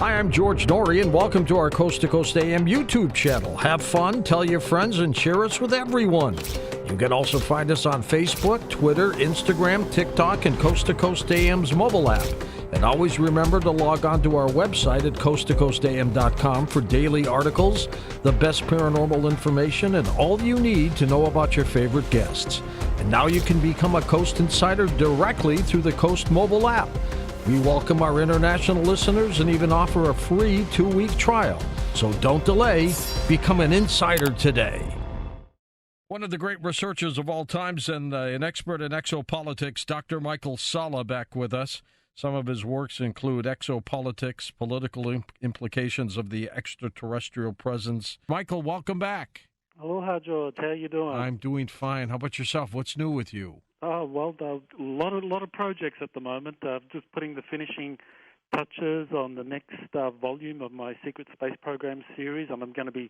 Hi, I'm George Norrie, and welcome to our Coast to Coast AM YouTube channel. Have fun, tell your friends, and share us with everyone. You can also find us on Facebook, Twitter, Instagram, TikTok, and Coast to Coast AM's mobile app. And always remember to log on to our website at coasttocoastam.com for daily articles, the best paranormal information, and all you need to know about your favorite guests. And now you can become a Coast Insider directly through the Coast mobile app. We welcome our international listeners and even offer a free 2-week trial. So don't delay. Become an insider today. One of the great researchers of all times and an expert in exopolitics, Dr. Michael Salla, back with us. Some of his works include Exopolitics, Political Implications of the Extraterrestrial Presence. Michael, welcome back. Aloha, George. How you doing? I'm doing fine. How about yourself? What's new with you? Oh, well, a lot of projects at the moment. Just putting the finishing touches on the next volume of my Secret Space Program series, and I'm going to be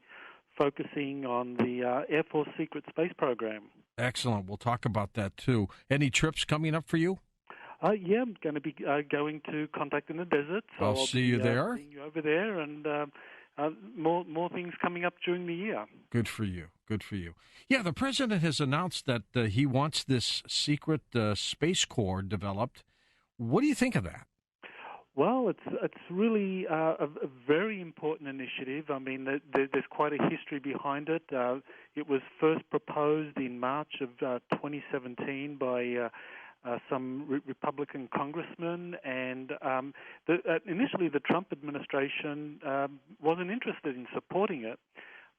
focusing on the Air Force Secret Space Program. Excellent. We'll talk about that, too. Any trips coming up for you? Yeah, I'm going to be going to Contact in the Desert. So I'll see you there. Seeing you over there, and more things coming up during the year. Good for you. Good for you. Yeah, the president has announced that he wants this secret Space Corps developed. What do you think of that? Well, it's really a very important initiative. I mean, there's quite a history behind it. It was first proposed in March of 2017 by some Republican congressmen, and initially the Trump administration wasn't interested in supporting it.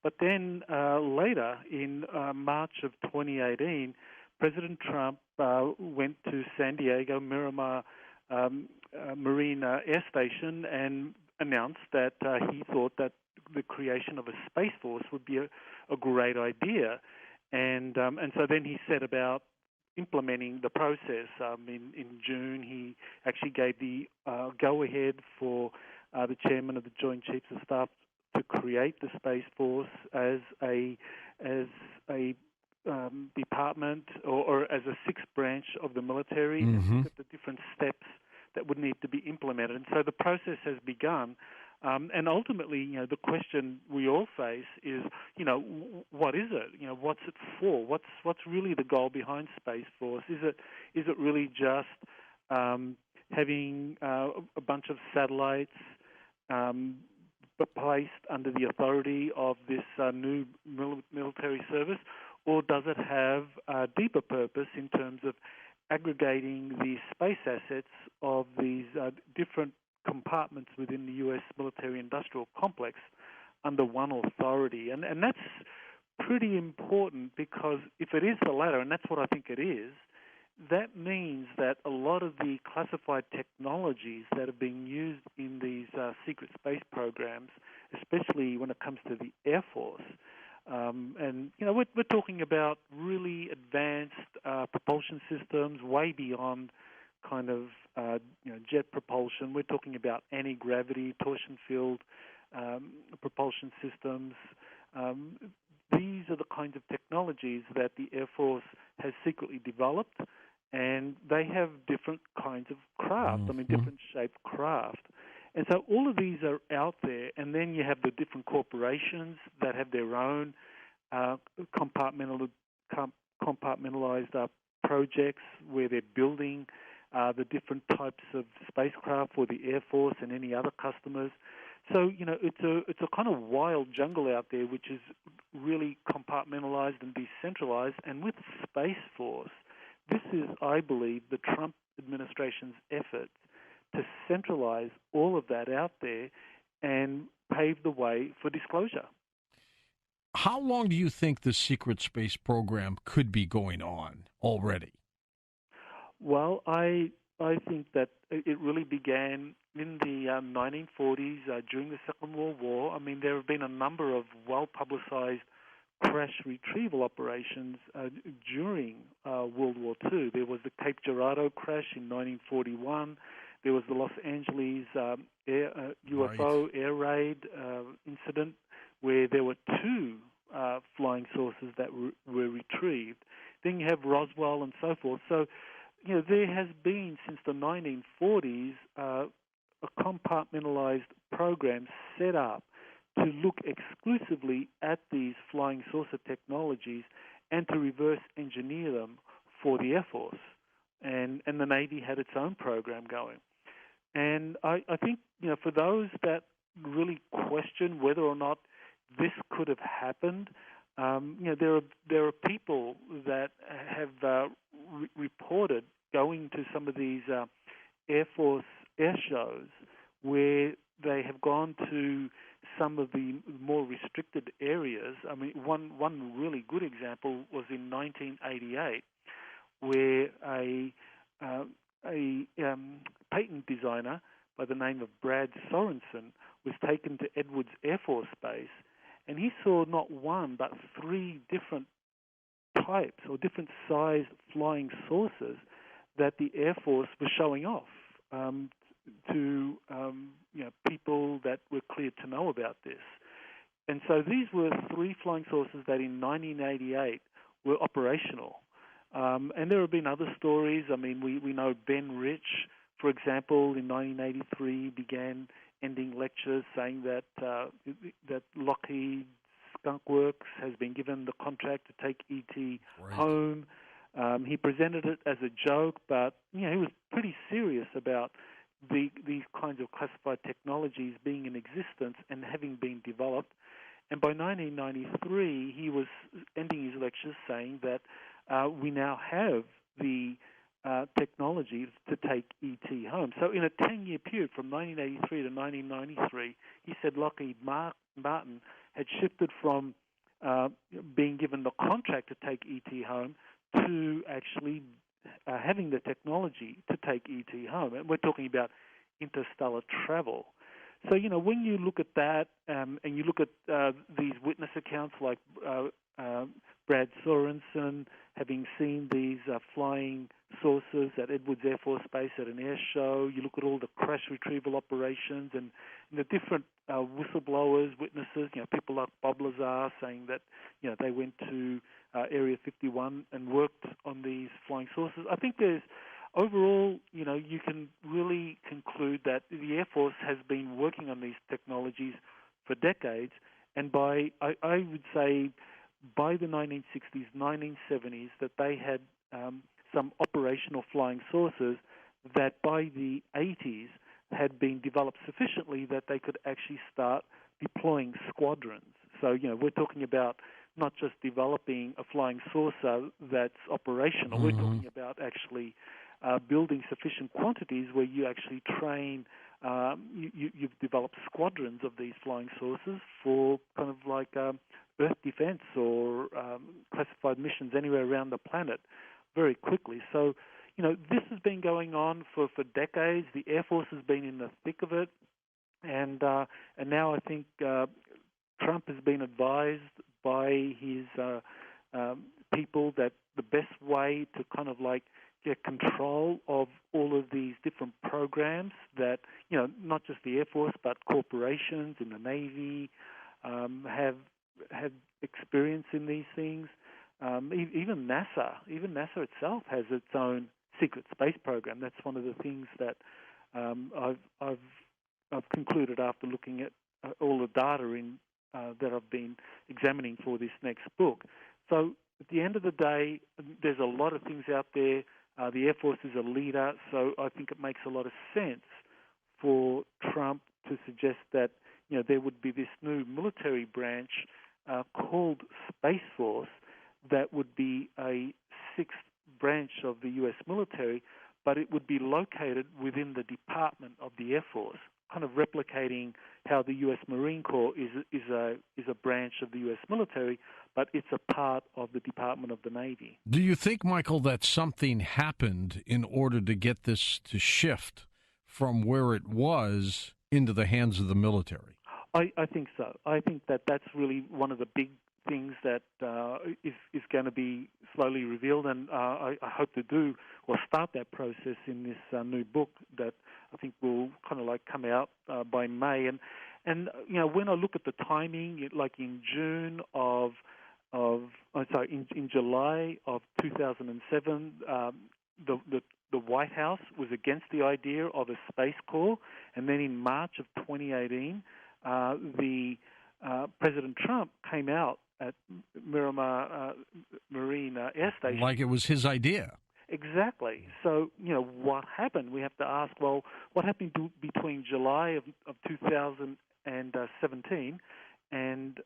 But then later, in March of 2018, President Trump went to San Diego Miramar Marine Air Station and announced that he thought that the creation of a Space Force would be a great idea. And so then he set about implementing the process. In June, he actually gave the go-ahead for the chairman of the Joint Chiefs of Staff to create the Space Force as a department or as a sixth branch of the military, and look at the different steps that would need to be implemented. And so the process has begun. And ultimately, the question we all face is, what is it? What's it for? What's really the goal behind Space Force? Is it really just having a bunch of satellites placed under the authority of this new military service, or does it have a deeper purpose in terms of aggregating the space assets of these different compartments within the U.S. military-industrial complex under one authority? And that's pretty important, because if it is the latter, and that's what I think it is, that means that a lot of the classified technologies that are being used in these secret space programs, especially when it comes to the Air Force, and we're talking about really advanced propulsion systems way beyond kind of jet propulsion. We're talking about anti-gravity, torsion field propulsion systems. These are the kinds of technologies that the Air Force has secretly developed, and they have different kinds of craft, different shaped craft. And so all of these are out there, and then you have the different corporations that have their own compartmentalized projects where they're building the different types of spacecraft for the Air Force and any other customers. So, it's a kind of wild jungle out there, which is really compartmentalized and decentralized. And with Space Force, this is, I believe, the Trump administration's effort to centralize all of that out there and pave the way for disclosure. How long do you think the secret space program could be going on already? Well, I think that it really began in the 1940s during the Second World War. I mean, there have been a number of well-publicized crash retrieval operations during World War II. There was the Cape Girardeau crash in 1941. There was the Los Angeles UFO air raid incident, where there were two flying saucers that were retrieved. Then you have Roswell and so forth. So, there has been, since the 1940s, a compartmentalized program set up to look exclusively at these flying saucer technologies and to reverse engineer them for the Air Force. And the Navy had its own program going. And I think, for those that really question whether or not this could have happened, there are people that have reported going to some of these Air Force air shows where they have gone to some of the more restricted areas. I mean, one really good example was in 1988, where a patent designer by the name of Brad Sorensen was taken to Edwards Air Force Base, and he saw not one but three different types or different size flying saucers that the Air Force was showing off to people that were cleared to know about this. And so these were three flying saucers that in 1988 were operational. And there have been other stories. I mean, we know Ben Rich, for example, in 1983 began ending lectures saying that that Lockheed Skunk Works has been given the contract to take ET home. He presented it as a joke, but he was pretty serious about these kinds of classified technologies being in existence and having been developed. And by 1993, he was ending his lectures saying that we now have the technology to take ET home. So in a 10-year period from 1983 to 1993, he said Lockheed Martin had shifted from being given the contract to take ET home to actually having the technology to take ET home. And we're talking about interstellar travel. So, when you look at that and you look at these witness accounts like Brad Sorensen having seen these flying saucers at Edwards Air Force Base at an air show, you look at all the crash retrieval operations and the different whistleblowers, witnesses, people like Bob Lazar saying that, they went to Area 51 and worked on these flying saucers. I think there's overall, you can really conclude that the Air Force has been working on these technologies for decades, and I would say by the 1960s, 1970s, that they had some operational flying saucers that by the 80s had been developed sufficiently that they could actually start deploying squadrons. So, we're talking about not just developing a flying saucer that's operational, we're talking about actually building sufficient quantities where you actually train, you've developed squadrons of these flying saucers for kind of like Earth defense or classified missions anywhere around the planet very quickly. So, this has been going on for decades. The Air Force has been in the thick of it, and now I think Trump has been advised by his people that the best way to kind of like get control of all of these different programs that, not just the Air Force, but corporations in the Navy have experience in these things. Even NASA itself has its own secret space program. That's one of the things that I've concluded after looking at all the data that I've been examining for this next book. So at the end of the day, there's a lot of things out there. The Air Force is a leader, so I think it makes a lot of sense for Trump to suggest that there would be this new military branch called Space Force that would be a sixth branch of the U.S. military, but it would be located within the Department of the Air Force, kind of replicating how the U.S. Marine Corps is a branch of the U.S. military, but it's a part of the Department of the Navy. Do you think, Michael, that something happened in order to get this to shift from where it was into the hands of the military? I think so. I think that's really one of the big things that is going to be slowly revealed, and I hope to do or start that process in this new book that I think will kind of like come out by May. And when I look at the timing, like in July of 2007, the the White House was against the idea of a space corps, and then in March of 2018, President Trump came out at Miramar Marine Air Station. Like it was his idea. Exactly. So, what happened? We have to ask, well, what happened between July of 2017 and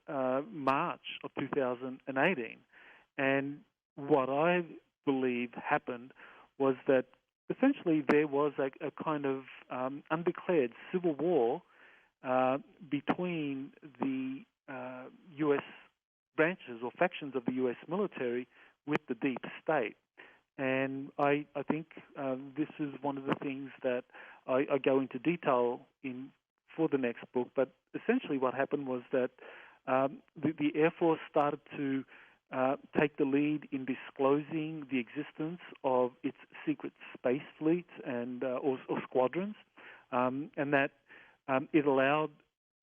March of 2018? And what I believe happened was that essentially there was a kind of undeclared civil war between the U.S. branches or factions of the U.S. military with the deep state. And I think this is one of the things that I go into detail in for the next book. But essentially what happened was that the Air Force started to take the lead in disclosing the existence of its secret space fleets and or squadrons, and that it allowed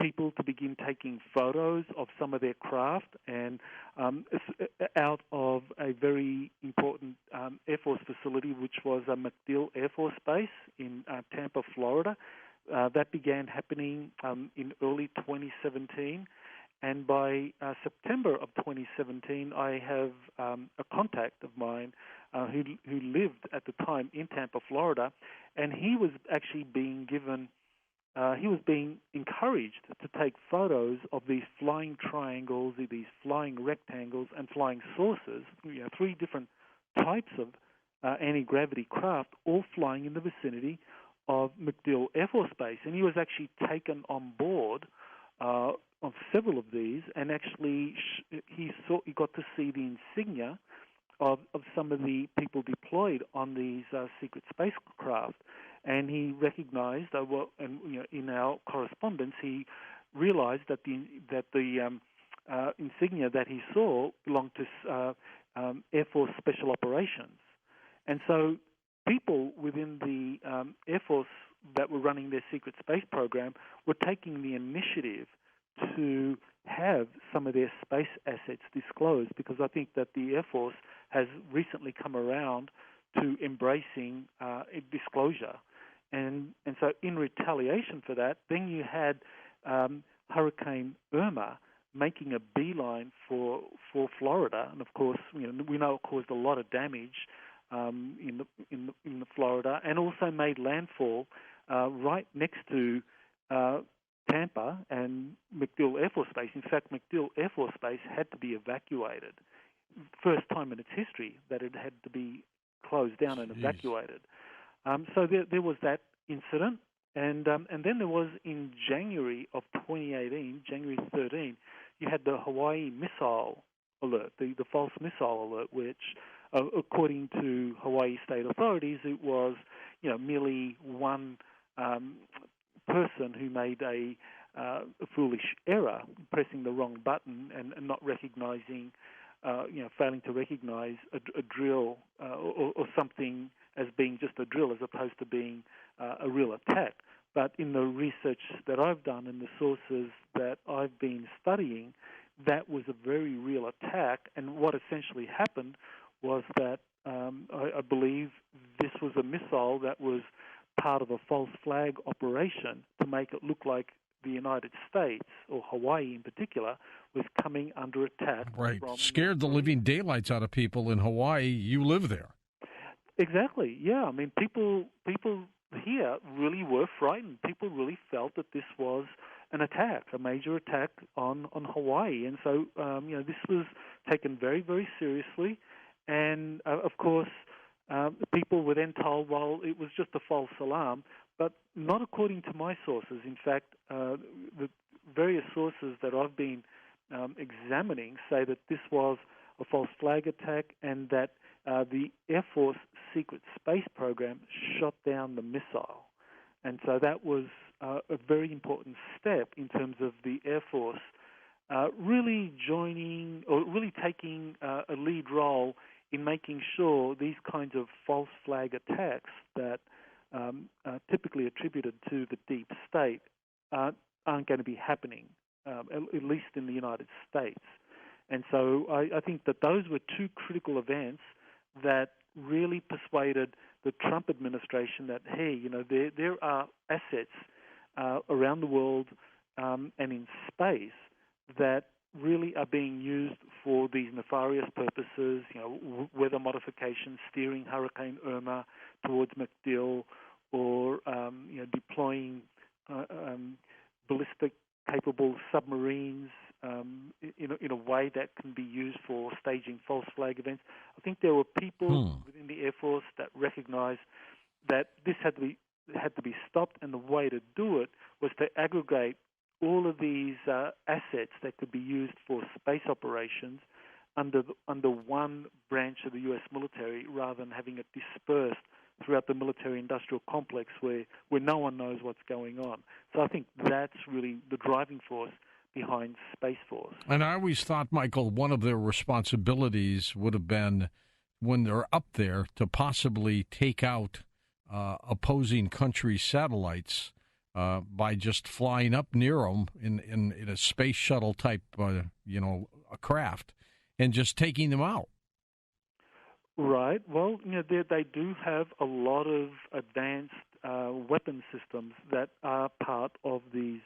people to begin taking photos of some of their craft and out of a very important Air Force facility, which was MacDill Air Force Base in Tampa, Florida. That began happening in early 2017. And by September of 2017, I have a contact of mine who lived at the time in Tampa, Florida, and he was actually being given, he was being encouraged to take photos of these flying triangles, these flying rectangles, and flying saucers, three different types of anti-gravity craft, all flying in the vicinity of MacDill Air Force Base. And he was actually taken on board on several of these, and actually he got to see the insignia of some of the people deployed on these secret spacecraft, and he recognized, in our correspondence, he realized that the insignia that he saw belonged to Air Force Special Operations, and so people within the Air Force that were running their secret space program were taking the initiative to have some of their space assets disclosed, because I think that the Air Force has recently come around to embracing disclosure. And so in retaliation for that, then you had Hurricane Irma making a beeline for Florida, and of course, we know it caused a lot of damage in the Florida, and also made landfall right next to Tampa and MacDill Air Force Base. In fact, MacDill Air Force Base had to be evacuated. First time in its history that it had to be closed down and evacuated. So there was that incident, and then there was in January of 2018, January 13, you had the Hawaii missile alert, the false missile alert, which, according to Hawaii state authorities, it was merely one person who made a foolish error, pressing the wrong button and not recognizing, failing to recognize a drill or something as being just a drill as opposed to being a real attack. But in the research that I've done and the sources that I've been studying, that was a very real attack. And what essentially happened was that I believe this was a missile that was part of a false flag operation to make it look like the United States, or Hawaii in particular, was coming under attack. Right. Scared the living daylights out of people in Hawaii. You live there. Exactly. Yeah. I mean, people here really were frightened. People really felt that this was an attack, a major attack on Hawaii. And so, this was taken very, very seriously. And, of course, people were then told, well, it was just a false alarm, but not according to my sources. In fact, the various sources that I've been examining say that this was a false flag attack and that the Air Force secret space program shot down the missile. And so that was a very important step in terms of the Air Force really joining or really taking a lead role in making sure these kinds of false flag attacks that are typically attributed to the deep state aren't going to be happening, at least in the United States. And so I think that those were two critical events that really persuaded the Trump administration that, hey, there are assets around the world and in space that really are being used for these nefarious purposes, weather modification, steering Hurricane Irma towards MacDill, or deploying ballistic-capable submarines in a way that can be used for staging false flag events. I think there were people within the Air Force that recognized that this had to be stopped, and the way to do it was to aggregate all of these assets that could be used for space operations under one branch of the U.S. military, rather than having it dispersed throughout the military-industrial complex where no one knows what's going on. So I think that's really the driving force behind Space Force. And I always thought, Michael, one of their responsibilities would have been, when they're up there, to possibly take out opposing country satellites by just flying up near them in a space shuttle type, a craft, and just taking them out. Right. Well, they do have a lot of advanced weapon systems that are part of these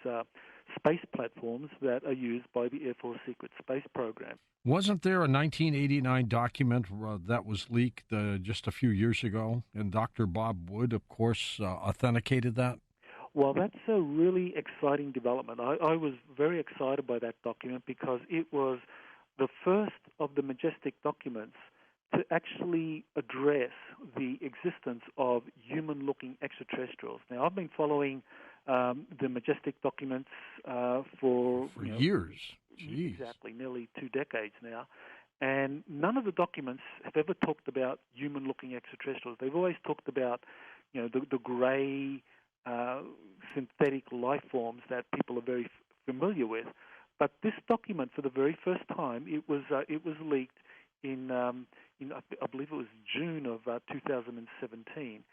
space platforms that are used by the Air Force Secret Space Program. Wasn't there a 1989 document that was leaked just a few years ago, and Dr. Bob Wood, of course, authenticated that? Well, that's a really exciting development. I was very excited by that document because it was the first of the Majestic documents to actually address the existence of human-looking extraterrestrials. Now, I've been following the Majestic documents for years. Jeez. Exactly, nearly 2 decades now. And none of the documents have ever talked about human-looking extraterrestrials. They've always talked about, the grey synthetic life forms that people are very familiar with. But this document, for the very first time, it was leaked in I believe it was June of 2017,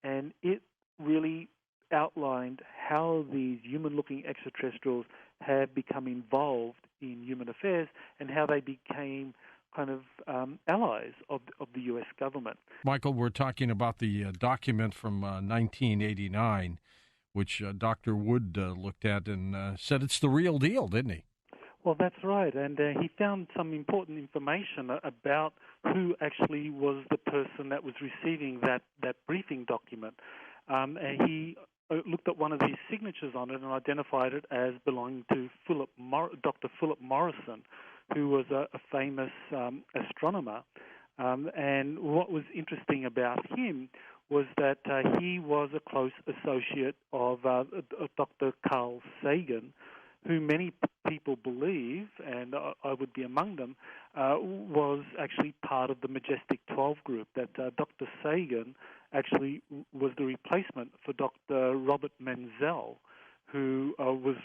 and it really outlined how these human-looking extraterrestrials have become involved in human affairs and how they became kind of allies of the U.S. government. Michael, we're talking about the document from 1989, which Dr. Wood looked at and said it's the real deal, didn't he? Well, that's right, and he found some important information about who actually was the person that was receiving that briefing document. And he looked at one of the signatures on it and identified it as belonging to Dr. Philip Morrison, who was a famous astronomer. And what was interesting about him was that he was a close associate of Dr. Carl Sagan, who many people believe, and I would be among them, was actually part of the Majestic 12 group, that Dr. Sagan actually was the replacement for Dr. Robert Menzel, who was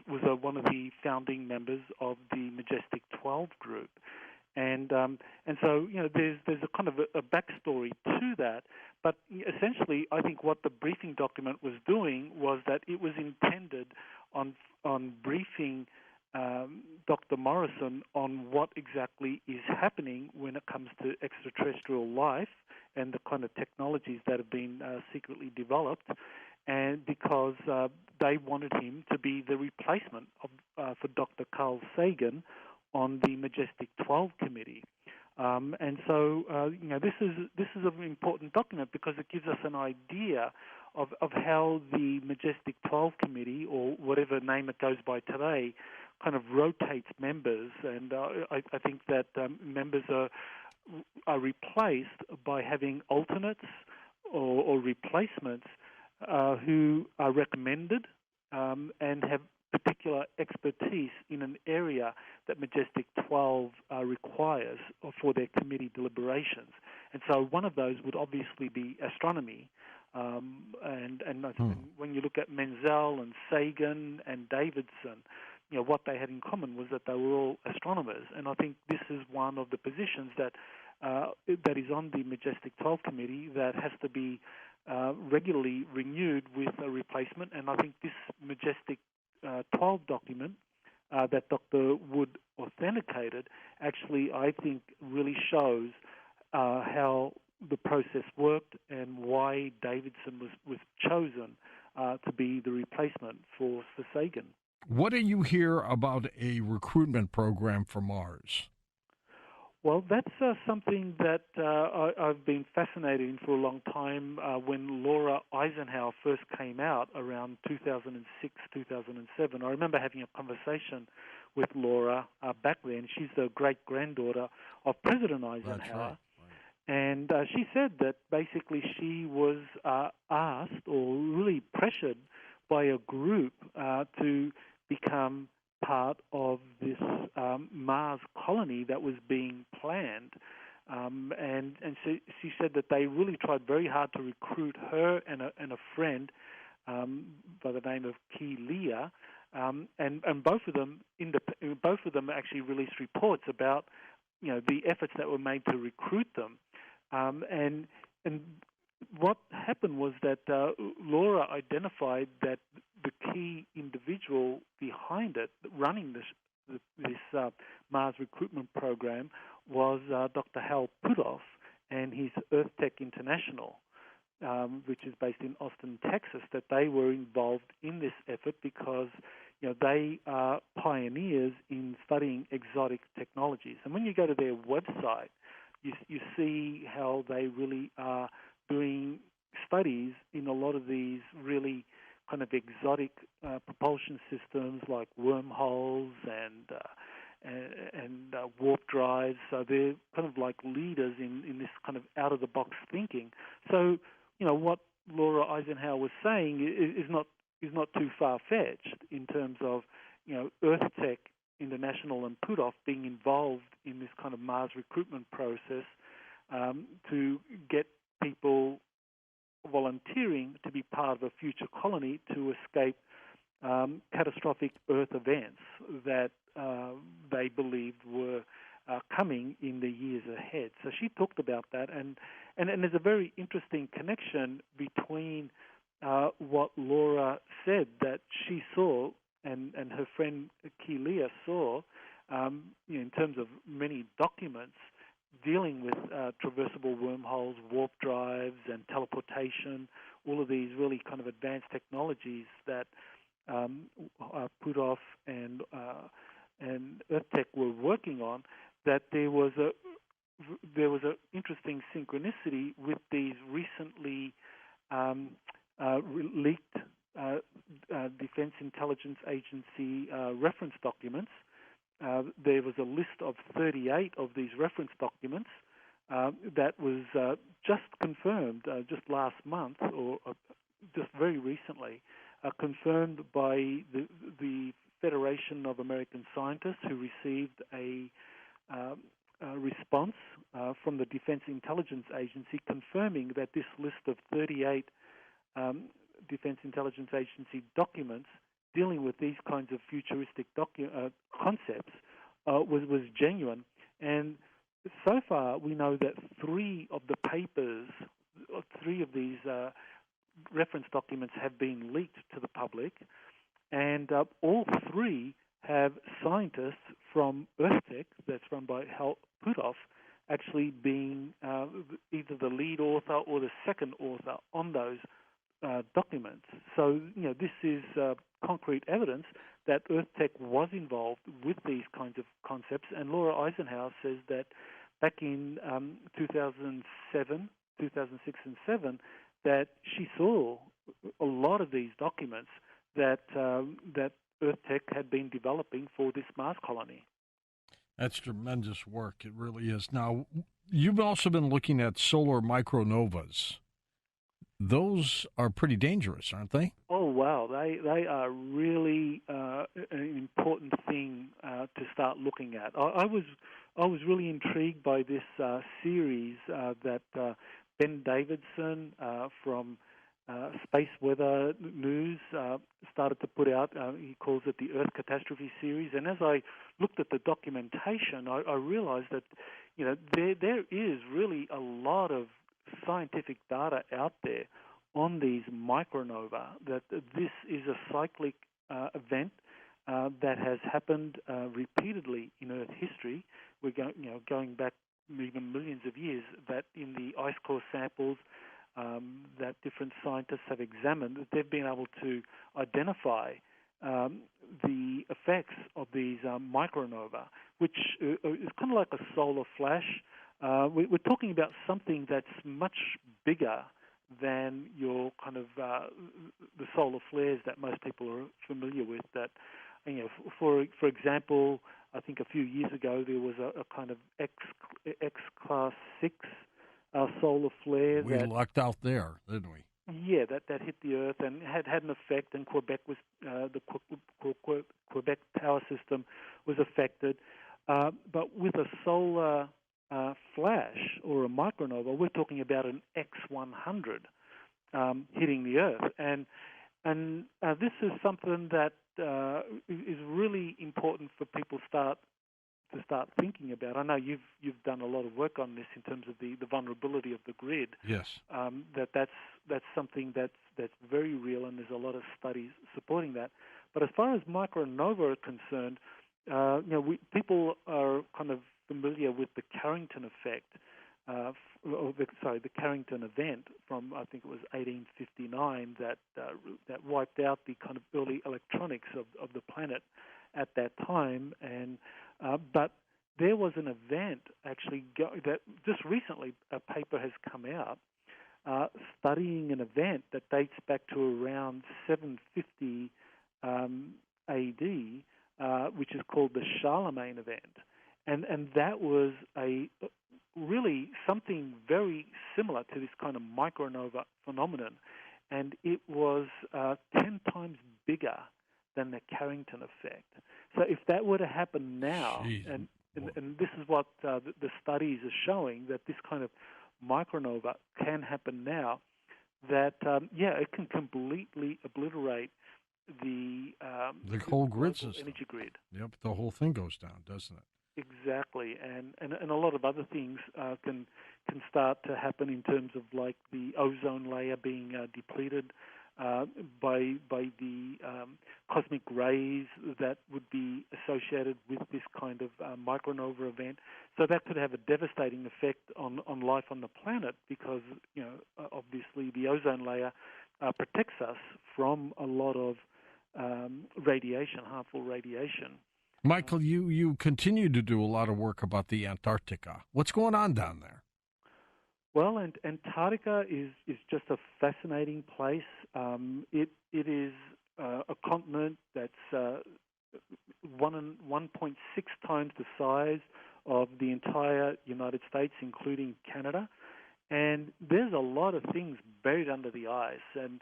one of the founding members of the Majestic 12 group. And so, there's a kind of a backstory to that. But essentially, I think what the briefing document was doing was that it was intended on briefing Dr. Morrison on what exactly is happening when it comes to extraterrestrial life and the kind of technologies that have been secretly developed, and because they wanted him to be the replacement for Dr. Carl Sagan on the Majestic 12 committee. And so, this is an important document because it gives us an idea of how the Majestic 12 committee, or whatever name it goes by today, kind of rotates members. And I think that members are replaced by having alternates or replacements who are recommended and have particular expertise in an area that Majestic 12 requires for their committee deliberations. And so one of those would obviously be astronomy. And when you look at Menzel and Sagan and Davidson, what they had in common was that they were all astronomers. And I think this is one of the positions that is on the Majestic 12 committee that has to be regularly renewed with a replacement. And I think this Majestic 12 document that Dr. Wood authenticated actually, I think, really shows how the process worked and why Davidson was chosen to be the replacement for Sagan. What do you hear about a recruitment program for Mars? Well, that's something that I've been fascinated in for a long time. When Laura Eisenhower first came out around 2006, 2007, I remember having a conversation with Laura back then. She's the great-granddaughter of President Eisenhower. That's right. And she said that basically she was asked or really pressured by a group to become part of this Mars colony that was being planned. And she said that they really tried very hard to recruit her and a friend by the name of Key Leah. And both of them actually released reports about the efforts that were made to recruit them. And what happened was that Laura identified that the key individual behind it, running this Mars recruitment program, was Dr. Hal Puthoff and his Earth Tech International, which is based in Austin, Texas. That they were involved in this effort because they are pioneers in studying exotic technologies. And when you go to their website, you see how they really are doing studies in a lot of these really kind of exotic propulsion systems like wormholes and warp drives. So they're kind of like leaders in this kind of out-of-the-box thinking. So, what Laura Eisenhower was saying is not too far-fetched in terms of, Earth Tech International and Puthoff being involved in this kind of Mars recruitment process to get people volunteering to be part of a future colony to escape catastrophic Earth events that they believed were coming in the years ahead. So she talked about that, and there's a very interesting connection between what Laura said that she saw and her friend Keelia saw in terms of many documents dealing with traversable wormholes, warp drives, and teleportation, all of these really kind of advanced technologies that Puthoff and EarthTech were working on, that there was an interesting synchronicity with these recently leaked Defense Intelligence Agency reference documents. There was a list of 38 of these reference documents that was just confirmed just last month or just very recently, confirmed by the Federation of American Scientists, who received a response from the Defense Intelligence Agency confirming that this list of 38 Defense Intelligence Agency documents dealing with these kinds of futuristic concepts was genuine. And so far, we know that three of these reference documents have been leaked to the public, and all three have scientists from EarthTech, that's run by Hal Puthoff, actually being either the lead author or the second author on those documents. So, this is concrete evidence that EarthTech was involved with these kinds of concepts. And Laura Eisenhower says that back in 2006 and 7, that she saw a lot of these documents that EarthTech had been developing for this Mars colony. That's tremendous work. It really is. Now, you've also been looking at solar micronovas. Those are pretty dangerous, aren't they? Oh, wow. They are really an important thing to start looking at. I was really intrigued by this series that Ben Davidson from Space Weather News started to put out. He calls it the Earth Catastrophe Series. And as I looked at the documentation, I realized that there is really a lot of scientific data out there on these micronova, that this is a cyclic event that has happened repeatedly in Earth history. We're going back even millions of years, that in the ice core samples that different scientists have examined, that they've been able to identify the effects of these micronova, which is kind of like a solar flash. We're talking about something that's much bigger than your kind of the solar flares that most people are familiar with. That, for example, I think a few years ago there was a kind of X class 6 solar flare. We lucked out there, didn't we? Yeah, that hit the Earth and had an effect, and Quebec was the Quebec power system was affected. But with a solar flash or a micronova, we're talking about an X100 hitting the Earth, and this is something that is really important for people to start thinking about. I know you've done a lot of work on this in terms of the vulnerability of the grid. Yes. That's something that's very real, and there's a lot of studies supporting that. But as far as micronova are concerned, people are kind of familiar with the Carrington effect, the Carrington event from, I think it was 1859, that wiped out the kind of early electronics of the planet at that time. And but there was an event actually that just recently a paper has come out studying an event that dates back to around 750 AD, which is called the Charlemagne event. And that was really something very similar to this kind of micronova phenomenon. And it was 10 times bigger than the Carrington effect. So if that were to happen now, and this is what the studies are showing, that this kind of micronova can happen now, that, it can completely obliterate the whole grid system, energy grid. Yep, the whole thing goes down, doesn't it? Exactly, and a lot of other things can start to happen in terms of like the ozone layer being depleted by the cosmic rays that would be associated with this kind of micronova event. So that could have a devastating effect on life on the planet, because obviously the ozone layer protects us from a lot of harmful radiation. Michael, you continue to do a lot of work about the Antarctica. What's going on down there? Well, Antarctica is just a fascinating place. It is a continent that's 1.6 times the size of the entire United States, including Canada. And there's a lot of things buried under the ice. And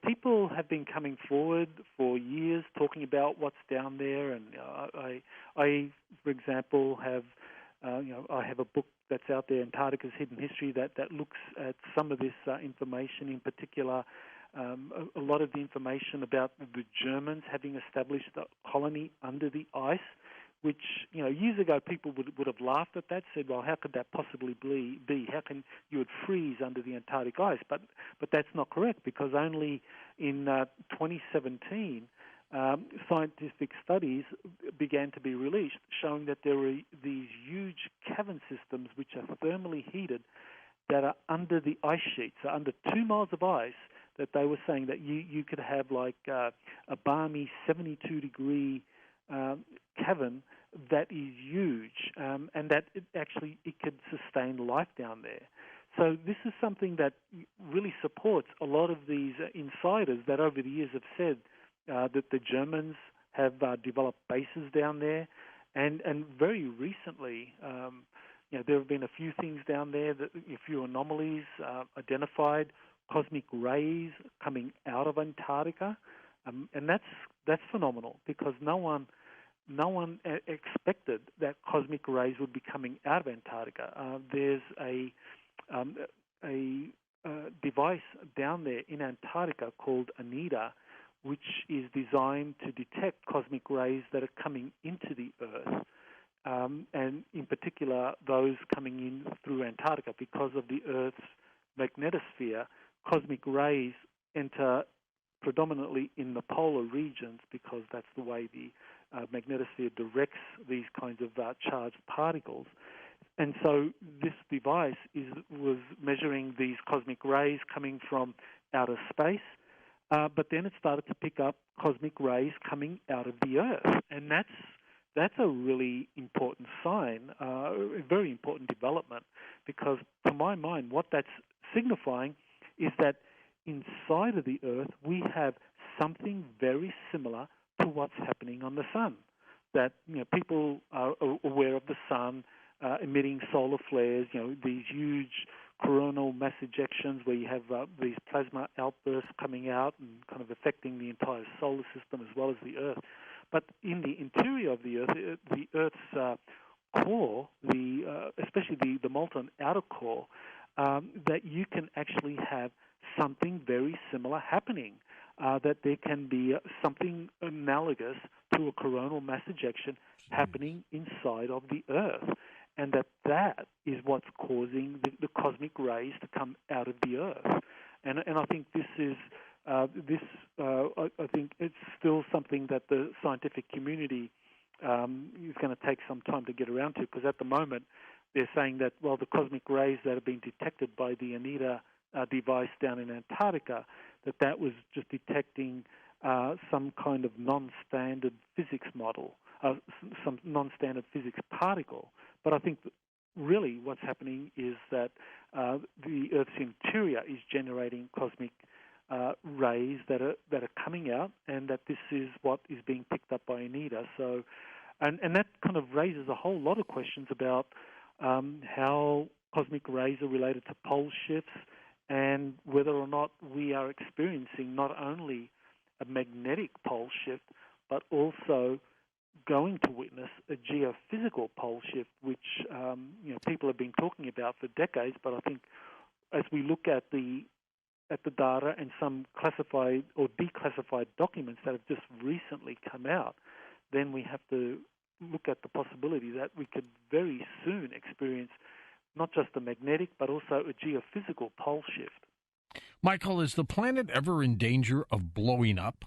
people have been coming forward for years talking about what's down there. And I, for example, have I have a book that's out there, Antarctica's Hidden History, that looks at some of this information. In particular, a lot of the information about the Germans having established a colony under the ice, which years ago people would have laughed at that, said, well, how could that possibly be? How can you would freeze under the Antarctic ice? But that's not correct, because only in 2017 scientific studies began to be released showing that there were these huge cavern systems which are thermally heated that are under the ice sheet, so under 2 miles of ice, that they were saying that you could have like a balmy 72-degree cavern that is huge, and that it could sustain life down there. So this is something that really supports a lot of these insiders that over the years have said that the Germans have developed bases down there, and very recently, there have been a few things down there, a few anomalies identified, cosmic rays coming out of Antarctica, and that's phenomenal, because no one expected that cosmic rays would be coming out of Antarctica. There's a device down there in Antarctica called ANITA, which is designed to detect cosmic rays that are coming into the Earth, and in particular those coming in through Antarctica. Because of the Earth's magnetosphere, cosmic rays enter predominantly in the polar regions, because that's the way the magnetosphere directs these kinds of charged particles. And so this device was measuring these cosmic rays coming from outer space, but then it started to pick up cosmic rays coming out of the Earth, and that's a really important sign, a very important development, because to my mind, what that's signifying is that inside of the Earth we have something very similar to what's happening on the Sun. That people are aware of the Sun emitting solar flares, these huge coronal mass ejections where you have these plasma outbursts coming out and kind of affecting the entire solar system as well as the Earth. But in the interior of the Earth's core, especially the molten outer core, that you can actually have something very similar happening, that there can be something analogous to a coronal mass ejection happening inside of the Earth, and that is what's causing the cosmic rays to come out of the Earth. And I think this is I think it's still something that the scientific community is going to take some time to get around to, because at the moment they're saying that, well, the cosmic rays that have been detected by the ANITA device down in Antarctica, that was just detecting some kind of non-standard physics model, some non-standard physics particle. But I think really what's happening is that the Earth's interior is generating cosmic rays that are coming out, and that this is what is being picked up by ANITA. So, and that kind of raises a whole lot of questions about how cosmic rays are related to pole shifts, and whether or not we are experiencing not only a magnetic pole shift, but also going to witness a geophysical pole shift, which people have been talking about for decades. But I think as we look at the data and some classified or declassified documents that have just recently come out, then we have to look at the possibility that we could very soon experience not just a magnetic, but also a geophysical pole shift. Michael, is the planet ever in danger of blowing up?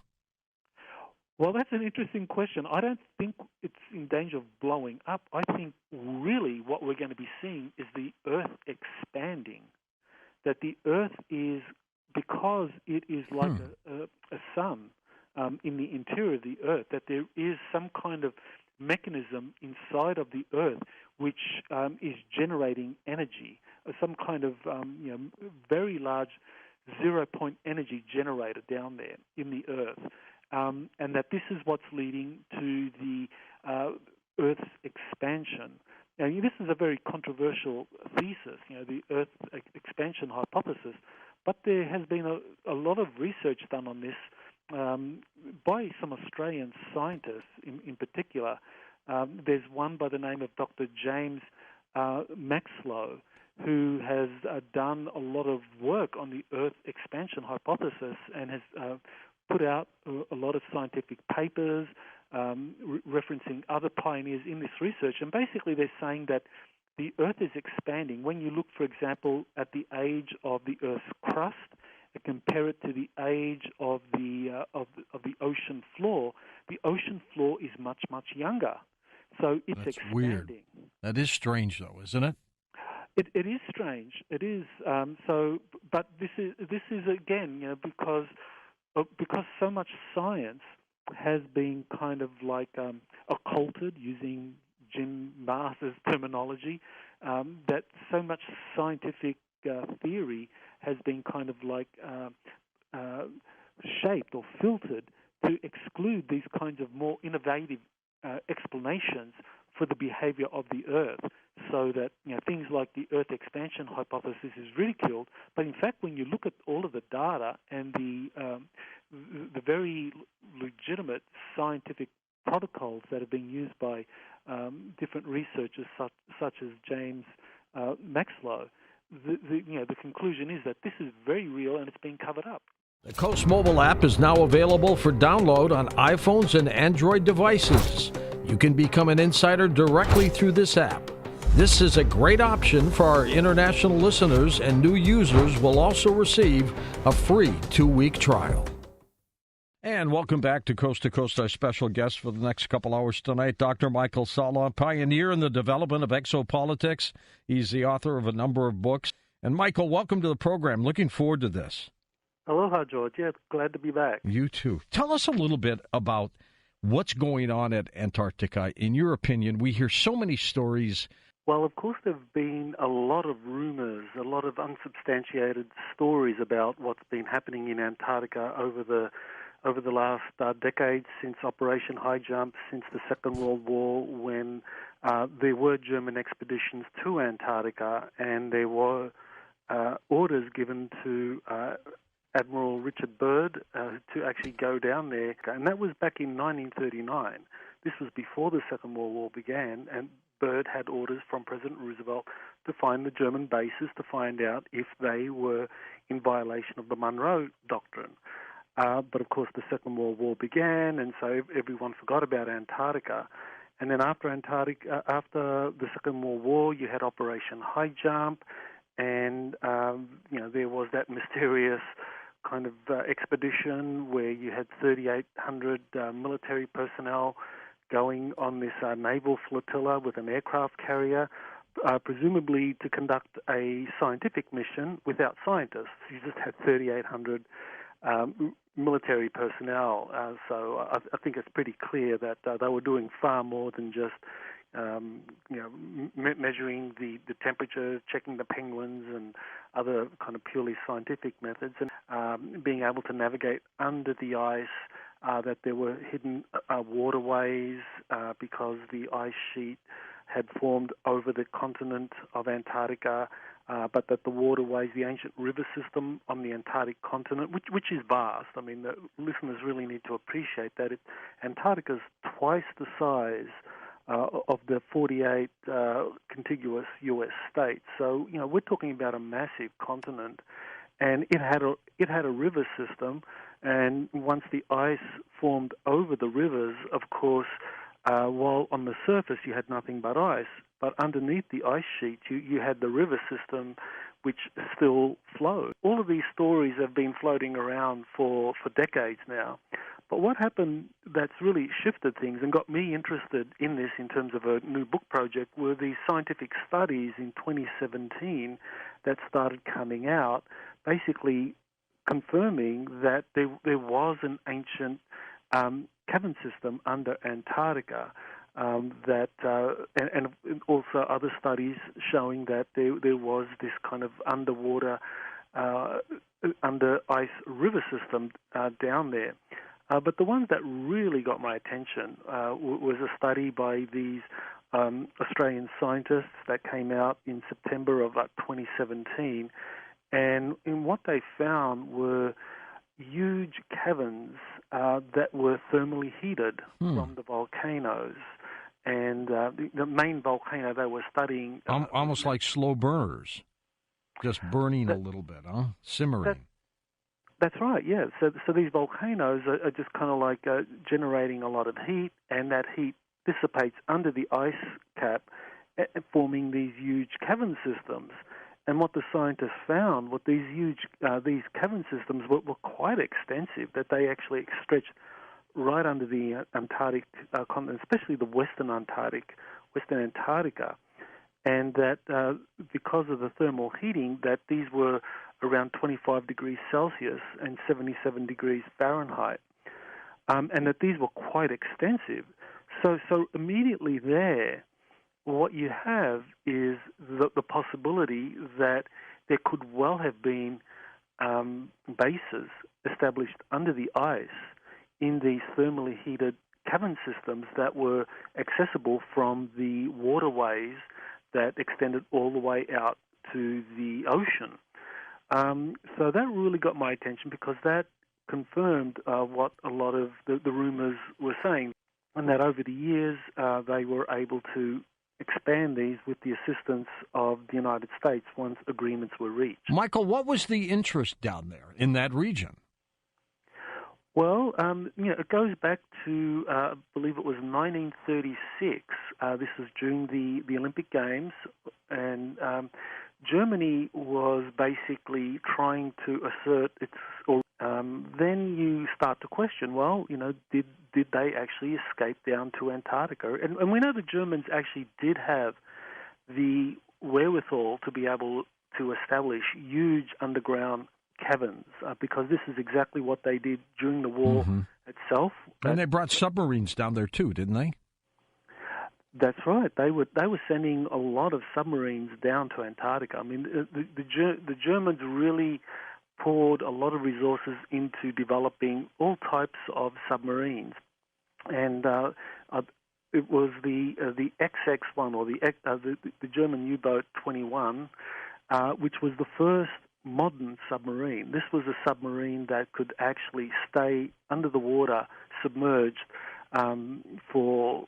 Well, that's an interesting question. I don't think it's in danger of blowing up. I think really what we're going to be seeing is the Earth expanding. That the Earth is, because it is like a sun in the interior of the Earth, that there is some kind of mechanism inside of the Earth which is generating energy, some kind of very large zero-point energy generator down there in the Earth, and that this is what's leading to the Earth's expansion. Now, this is a very controversial thesis, the Earth expansion hypothesis, but there has been a lot of research done on this by some Australian scientists in particular. There's one by the name of Dr. James Maxlow, who has done a lot of work on the Earth expansion hypothesis and has put out a lot of scientific papers referencing other pioneers in this research. And basically they're saying that the Earth is expanding. When you look, for example, at the age of the Earth's crust and compare it to the age of the ocean floor is much, much younger. So it's That's expanding. Weird. That is strange, though, isn't it? It is strange. It is. But this is again, because so much science has been kind of like occulted, using Jim Marrs' terminology, that so much scientific theory has been kind of like shaped or filtered to exclude these kinds of more innovative explanations for the behavior of the Earth, so that things like the Earth expansion hypothesis is ridiculed. But in fact, when you look at all of the data and the very legitimate scientific protocols that have been used by different researchers such as James Maxlow, the conclusion is that this is very real and it's being covered up. The Coast mobile app is now available for download on iPhones and Android devices. You can become an insider directly through this app. This is a great option for our international listeners, and new users will also receive a free 2-week trial. And welcome back to Coast. Our special guest for the next couple hours tonight, Dr. Michael Salla, pioneer in the development of exopolitics. He's the author of a number of books. And Michael, welcome to the program. Looking forward to this. Aloha, George. Yeah, glad to be back. You too. Tell us a little bit about what's going on at Antarctica. In your opinion, we hear so many stories. Well, of course, there have been a lot of rumors, a lot of unsubstantiated stories about what's been happening in Antarctica over the last decades, since Operation High Jump, since the Second World War, when there were German expeditions to Antarctica, and there were orders given to Admiral Richard Byrd to actually go down there. And that was back in 1939. This was before the Second World War began, and Byrd had orders from President Roosevelt to find the German bases to find out if they were in violation of the Monroe Doctrine. But of course, the Second World War began, and so everyone forgot about Antarctica. And then after the Second World War, you had Operation High Jump, and there was that mysterious kind of expedition where you had 3,800 military personnel going on this naval flotilla with an aircraft carrier, presumably to conduct a scientific mission without scientists. You just had 3,800 military personnel. So I think it's pretty clear that they were doing far more than just measuring the temperature, checking the penguins, and other kind of purely scientific methods, and being able to navigate under the ice. That there were hidden waterways because the ice sheet had formed over the continent of Antarctica, but that the waterways, the ancient river system on the Antarctic continent, which is vast. I mean, the listeners really need to appreciate that Antarctica's twice the size of the 48 contiguous U.S. states. So, we're talking about a massive continent, and it had a river system. And once the ice formed over the rivers, of course, while on the surface you had nothing but ice, but underneath the ice sheet you had the river system, which still flowed. All of these stories have been floating around for decades now. But what happened that's really shifted things and got me interested in this in terms of a new book project were these scientific studies in 2017 that started coming out, basically confirming that there was an ancient cavern system under Antarctica, and also other studies showing that there was this kind of underwater, under ice river system down there. But the ones that really got my attention was a study by these Australian scientists that came out in September of 2017. And what they found were huge caverns that were thermally heated from the volcanoes. And the main volcano they were studying... almost like slow burners, just burning a little bit, huh? Simmering. That's right, yeah. So these volcanoes are just kind of like generating a lot of heat, and that heat dissipates under the ice cap, forming these huge cavern systems. And what the scientists found, what these cavern systems were quite extensive, that they actually stretched right under the Antarctic continent, especially the Western Antarctica, and that because of the thermal heating, that these were around 25 degrees Celsius and 77 degrees Fahrenheit, and that these were quite extensive. So immediately there, what you have is the possibility that there could well have been bases established under the ice in these thermally heated cavern systems that were accessible from the waterways that extended all the way out to the ocean. So that really got my attention because that confirmed what a lot of the rumors were saying, and that over the years they were able to expand these with the assistance of the United States once agreements were reached. Michael, what was the interest down there in that region? Well, it goes back to, I believe it was 1936. This was during the Olympic Games, and Germany was basically trying to assert its. Then you start to question, well, did they actually escape down to Antarctica? And we know the Germans actually did have the wherewithal to be able to establish huge underground caverns, because this is exactly what they did during the war itself. And they brought submarines down there too, didn't they? That's right. They were sending a lot of submarines down to Antarctica. I mean, the Germans really poured a lot of resources into developing all types of submarines, and it was the XX-1 or the German U-boat 21, which was the first modern submarine. This was a submarine that could actually stay under the water, submerged, for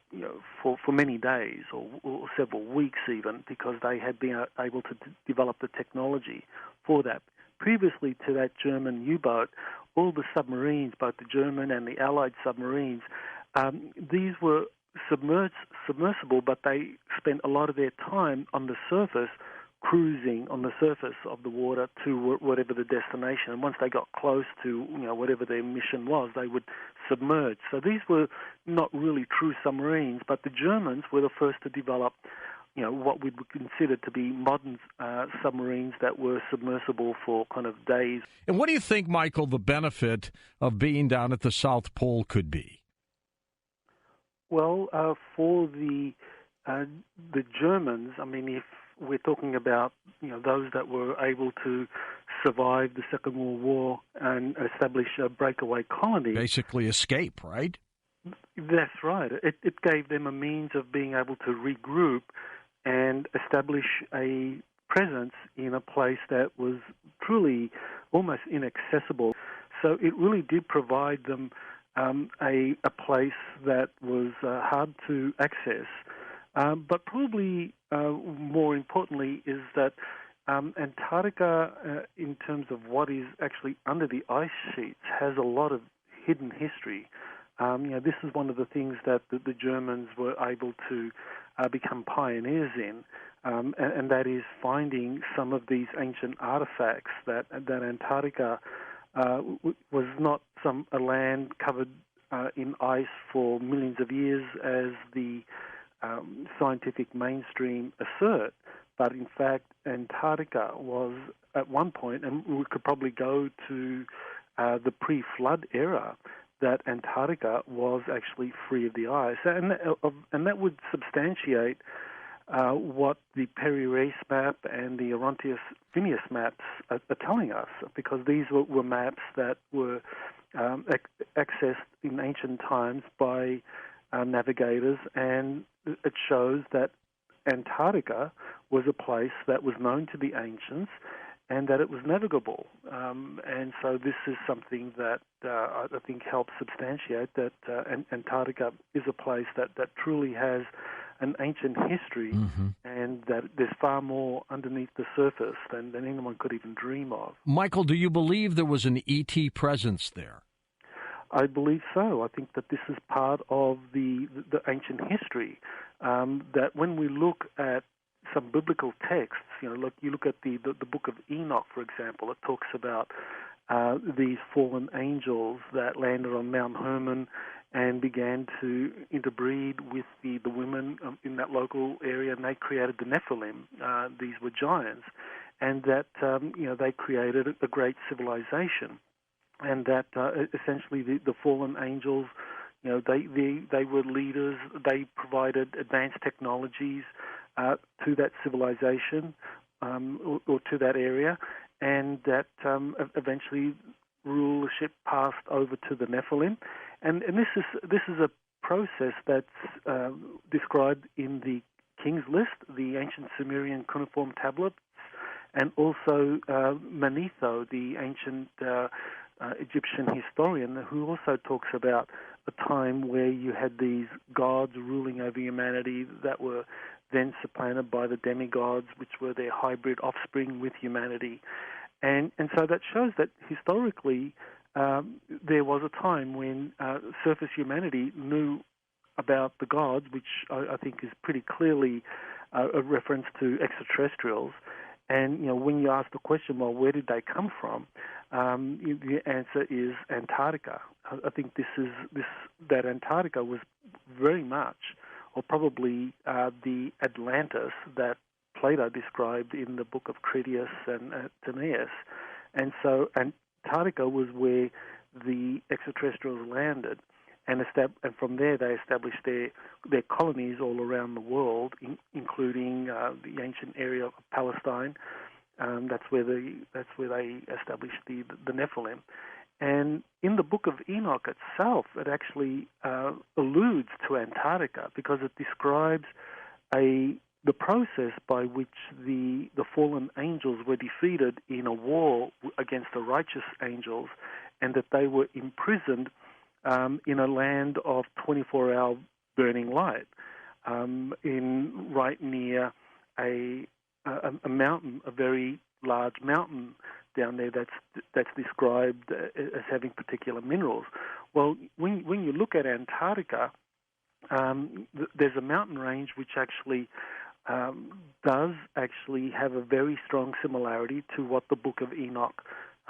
many days or several weeks even, because they had been able to develop the technology for that. Previously to that German U-boat, all the submarines, both the German and the Allied submarines, these were submersible, but they spent a lot of their time on the surface, cruising on the surface of the water to whatever the destination. And once they got close to whatever their mission was, they would submerge. So these were not really true submarines, but the Germans were the first to develop what we would consider to be modern submarines that were submersible for kind of days. And what do you think, Michael, the benefit of being down at the South Pole could be? Well, for the Germans, I mean, if we're talking about those that were able to survive the Second World War and establish a breakaway colony. Basically escape, right? That's right. It gave them a means of being able to regroup and establish a presence in a place that was truly almost inaccessible. So it really did provide them a place that was hard to access. But probably more importantly is that Antarctica, in terms of what is actually under the ice sheets, has a lot of hidden history. This is one of the things that the Germans were able to become pioneers in, and that is finding some of these ancient artifacts that Antarctica was not a land covered in ice for millions of years as the scientific mainstream assert, but in fact Antarctica was at one point, and we could probably go to the pre-flood era, that Antarctica was actually free of the ice, and that would substantiate what the Peri Reis map and the Orontius Phineas maps are telling us, because these were maps that were accessed in ancient times by navigators, and it shows that Antarctica was a place that was known to the ancients and that it was navigable. And so this is something that I think helps substantiate that Antarctica is a place that truly has an ancient history, and that there's far more underneath the surface than anyone could even dream of. Michael, do you believe there was an ET presence there? I believe so. I think that this is part of the ancient history, that when we look at some biblical texts, you look at the book of Enoch, for example. It talks about these fallen angels that landed on Mount Hermon and began to interbreed with the women in that local area, and they created the Nephilim. These were giants, and that they created a great civilization, and that essentially the fallen angels, they were leaders. They provided advanced technologies to that civilization or to that area, and that eventually rulership passed over to the Nephilim, and this is a process that's described in the King's List, the ancient Sumerian cuneiform tablets, and also Manetho, the ancient Egyptian historian, who also talks about a time where you had these gods ruling over humanity that were then supplanted by the demigods, which were their hybrid offspring with humanity. And so that shows that historically there was a time when surface humanity knew about the gods, which I think is pretty clearly a reference to extraterrestrials, And when you ask the question, well, where did they come from? The answer is Antarctica. I think that Antarctica was very much, or probably the Atlantis that Plato described in the book of Critias and Timaeus. And so Antarctica was where the extraterrestrials landed, and from there they established their colonies all around the world, including the ancient area of Palestine. That's where they established the Nephilim. And in the Book of Enoch itself, it actually alludes to Antarctica because it describes the process by which the fallen angels were defeated in a war against the righteous angels, and that they were imprisoned in a land of 24-hour burning light, right near a mountain, a very large mountain down there that's described as having particular minerals. Well, when you look at Antarctica, there's a mountain range which actually does actually have a very strong similarity to what the Book of Enoch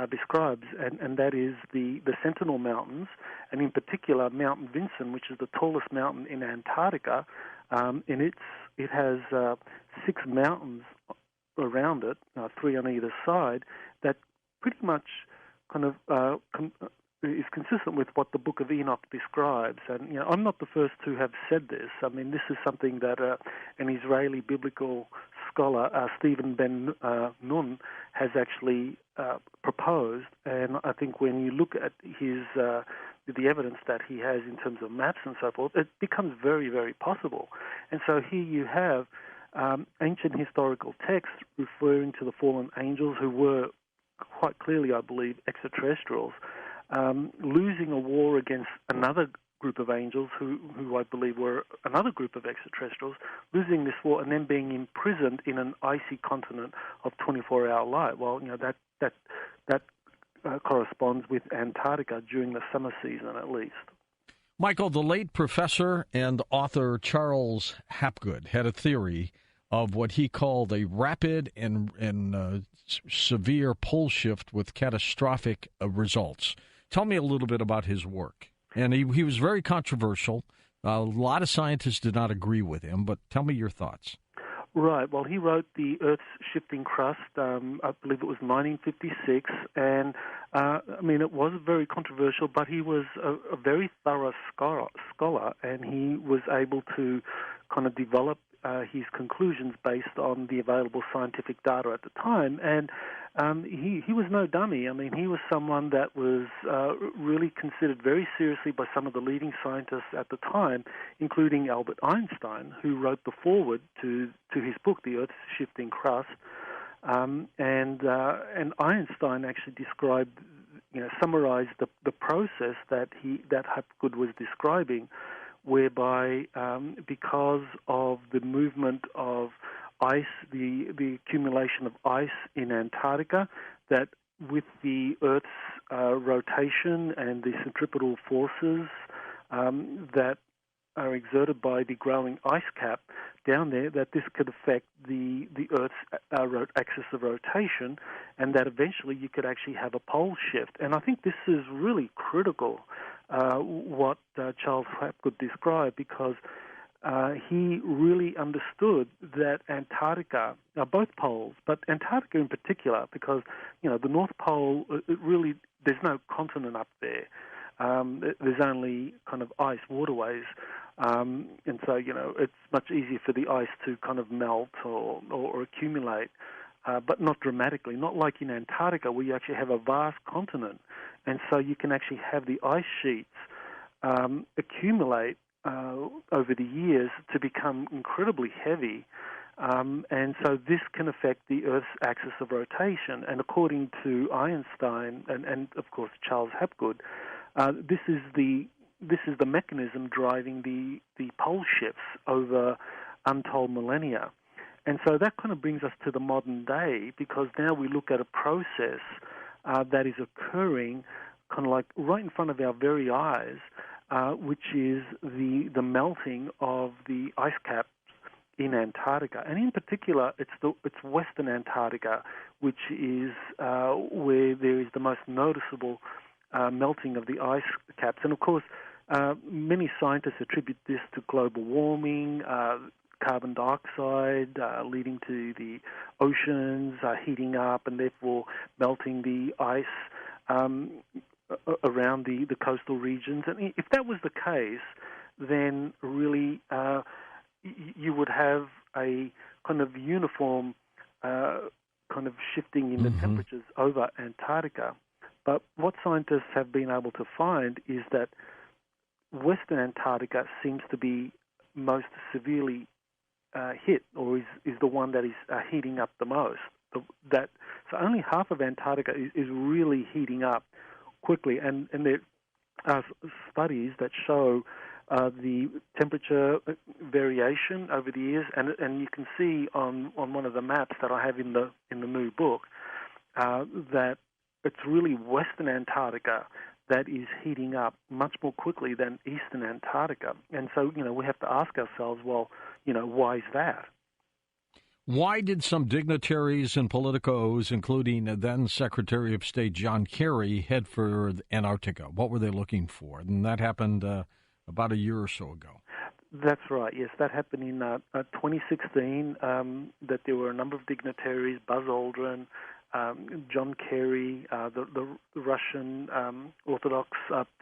describes, and that is the Sentinel Mountains, and in particular Mount Vinson, which is the tallest mountain in Antarctica, and it has 6 mountains around it, 3 on either side, that pretty much kind of is consistent with what the Book of Enoch describes. And I'm not the first to have said this. I mean, this is something that an Israeli biblical scholar, Stephen Ben Nun, has actually proposed. And I think when you look at the evidence that he has in terms of maps and so forth, it becomes very, very possible. And so here you have ancient historical texts referring to the fallen angels, who were quite clearly, I believe, extraterrestrials, losing a war against another group of angels who I believe were another group of extraterrestrials, losing this war and then being imprisoned in an icy continent of 24-hour light. Well, that corresponds with Antarctica during the summer season, at least. Michael, the late professor and author Charles Hapgood had a theory of what he called a rapid and severe pole shift with catastrophic results. Tell me a little bit about his work. And he was very controversial. A lot of scientists did not agree with him, but tell me your thoughts. Right. Well, he wrote The Earth's Shifting Crust, I believe it was 1956, and it was very controversial, but he was a very thorough scholar, and he was able to kind of develop his conclusions based on the available scientific data at the time. And he was no dummy. I mean, he was someone that was really considered very seriously by some of the leading scientists at the time, including Albert Einstein, who wrote the foreword to his book, The Earth's Shifting Crust. And Einstein actually described, summarized the process that Hapgood was describing, whereby because of the movement of ice, the accumulation of ice in Antarctica, that with the Earth's rotation and the centripetal forces that are exerted by the growing ice cap down there, that this could affect the Earth's axis of rotation, and that eventually you could actually have a pole shift. And I think this is really critical, what Charles Hapgood described, because he really understood that Antarctica, both poles, but Antarctica in particular, because the North Pole, there's no continent up there. There's only kind of ice waterways, and so it's much easier for the ice to kind of melt or accumulate, but not dramatically. Not like in Antarctica, where you actually have a vast continent, and so you can actually have the ice sheets accumulate over the years to become incredibly heavy, and so this can affect the Earth's axis of rotation. And according to Einstein and of course Charles Hapgood, this is the mechanism driving the pole shifts over untold millennia. And so that kind of brings us to the modern day, because now we look at a process that is occurring kind of like right in front of our very eyes, which is the melting of the ice caps in Antarctica, and in particular, it's Western Antarctica, which is where there is the most noticeable melting of the ice caps. And of course, many scientists attribute this to global warming, carbon dioxide leading to the oceans heating up and therefore melting the ice around the coastal regions. And if that was the case, then really you would have a kind of uniform kind of shifting in the temperatures over Antarctica. But what scientists have been able to find is that Western Antarctica seems to be most severely hit, or is the one that is heating up the most. So only half of Antarctica is really heating up quickly, and there are studies that show the temperature variation over the years, and you can see on one of the maps that I have in the new book that it's really Western Antarctica that is heating up much more quickly than Eastern Antarctica. And so, we have to ask ourselves, well, why is that? Why did some dignitaries and politicos, including then Secretary of State John Kerry, head for Antarctica? What were they looking for? And that happened about a year or so ago. That's right, yes. That happened in 2016, that there were a number of dignitaries, Buzz Aldrin, John Kerry, the Russian Orthodox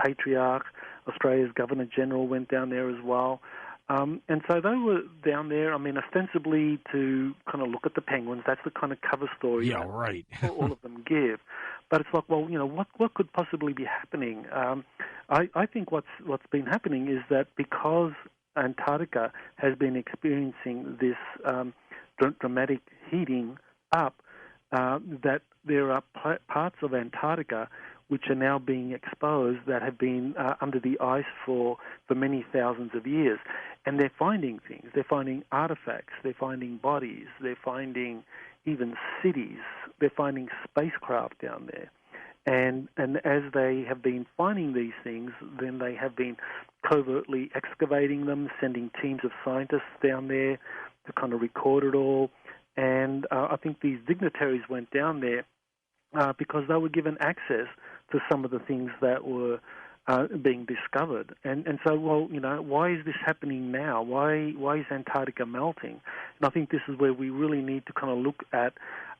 Patriarch, Australia's Governor-General went down there as well. And so they were down there, ostensibly to kind of look at the penguins. That's the kind of cover story right. all of them give. But it's like, well, what could possibly be happening? I think what's been happening is that because Antarctica has been experiencing this dramatic heating up, that there are parts of Antarctica which are now being exposed that have been under the ice for many thousands of years. And they're finding things. They're finding artifacts. They're finding bodies. They're finding even cities. They're finding spacecraft down there. And as they have been finding these things, then they have been covertly excavating them, sending teams of scientists down there to kind of record it all. And I think these dignitaries went down there because they were given access to some of the things that were being discovered. And so, well, why is this happening now? Why is Antarctica melting? And I think this is where we really need to kind of look at,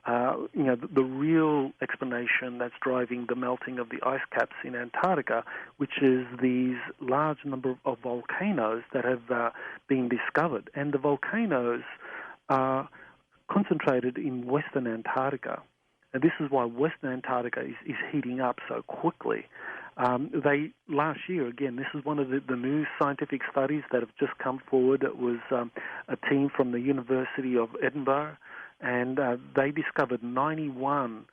the real explanation that's driving the melting of the ice caps in Antarctica, which is these large number of volcanoes that have been discovered. And the volcanoes are concentrated in Western Antarctica. And this is why Western Antarctica is heating up so quickly. Last year, again, this is one of the new scientific studies that have just come forward. It was a team from the University of Edinburgh, and they discovered 91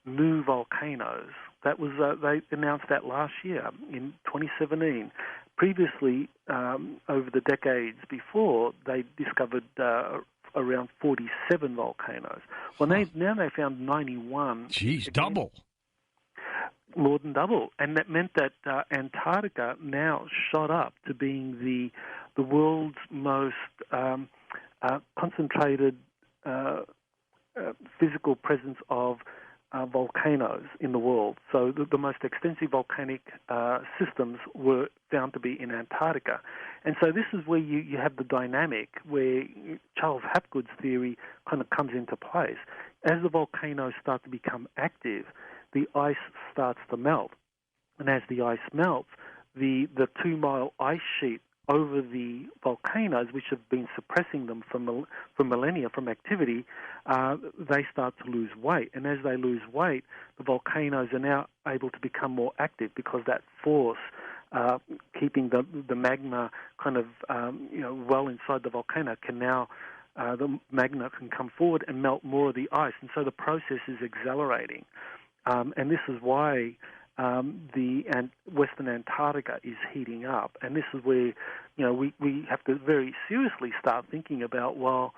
new volcanoes. That was they announced that last year in 2017. Previously, over the decades before, they discovered around 47 volcanoes. Well, now they found 91. Geez, again, double. More than double. And that meant that Antarctica now shot up to being the world's most concentrated physical presence of volcanoes in the world. So the most extensive volcanic systems were found to be in Antarctica. And so this is where you have the dynamic where Charles Hapgood's theory kind of comes into place. As the volcanoes start to become active, the ice starts to melt. And as the ice melts, the 2-mile ice sheet over the volcanoes, which have been suppressing them for millennia from activity, they start to lose weight. And as they lose weight, the volcanoes are now able to become more active because that force keeping the magma kind of well inside the volcano can now the magma can come forward and melt more of the ice, and so the process is accelerating. And this is why the Western Antarctica is heating up, and this is where we have to very seriously start thinking about, well,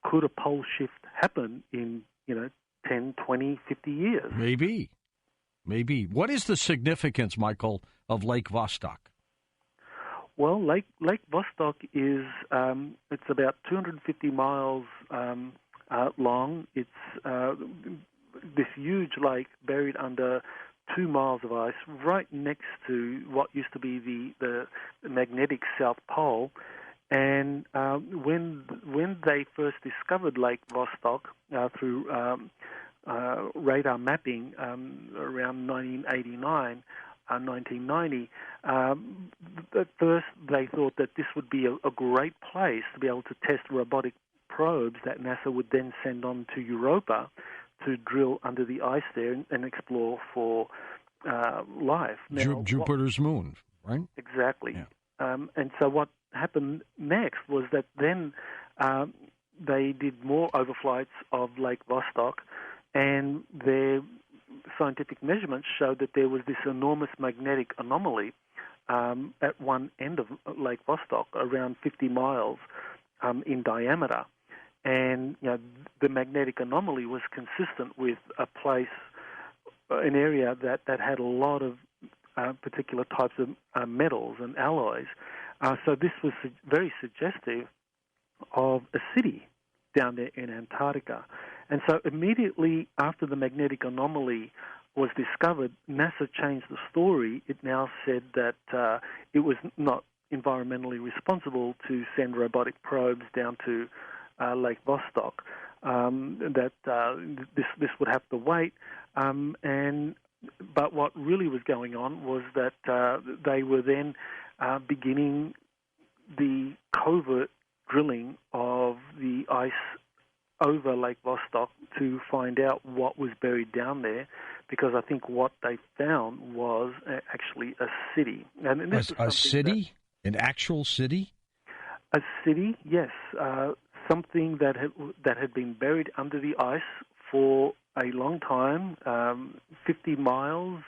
could a pole shift happen in 10, 20, 50 years? Maybe. What is the significance, Michael, of Lake Vostok? Well, Lake Vostok is it's about 250 miles long. It's this huge lake buried under 2 miles of ice, right next to what used to be the magnetic South Pole. And when they first discovered Lake Vostok through radar mapping around 1989, 1990, at first they thought that this would be a great place to be able to test robotic probes that NASA would then send on to Europa to drill under the ice there and explore for life. Now, Jupiter's moon, right? Exactly. Yeah. And so what happened next was that then they did more overflights of Lake Vostok, and their scientific measurements showed that there was this enormous magnetic anomaly at one end of Lake Vostok, around 50 miles in diameter. And the magnetic anomaly was consistent with a place, an area that had a lot of particular types of metals and alloys. So this was very suggestive of a city down there in Antarctica. And so immediately after the magnetic anomaly was discovered, NASA changed the story. It now said that it was not environmentally responsible to send robotic probes down to Lake Vostok, that this would have to wait. But what really was going on was that they were then beginning the covert drilling of the ice over Lake Vostok to find out what was buried down there, because I think what they found was actually a city. And this a city? An actual city? A city, yes. Something that had been buried under the ice for a long time, 50 miles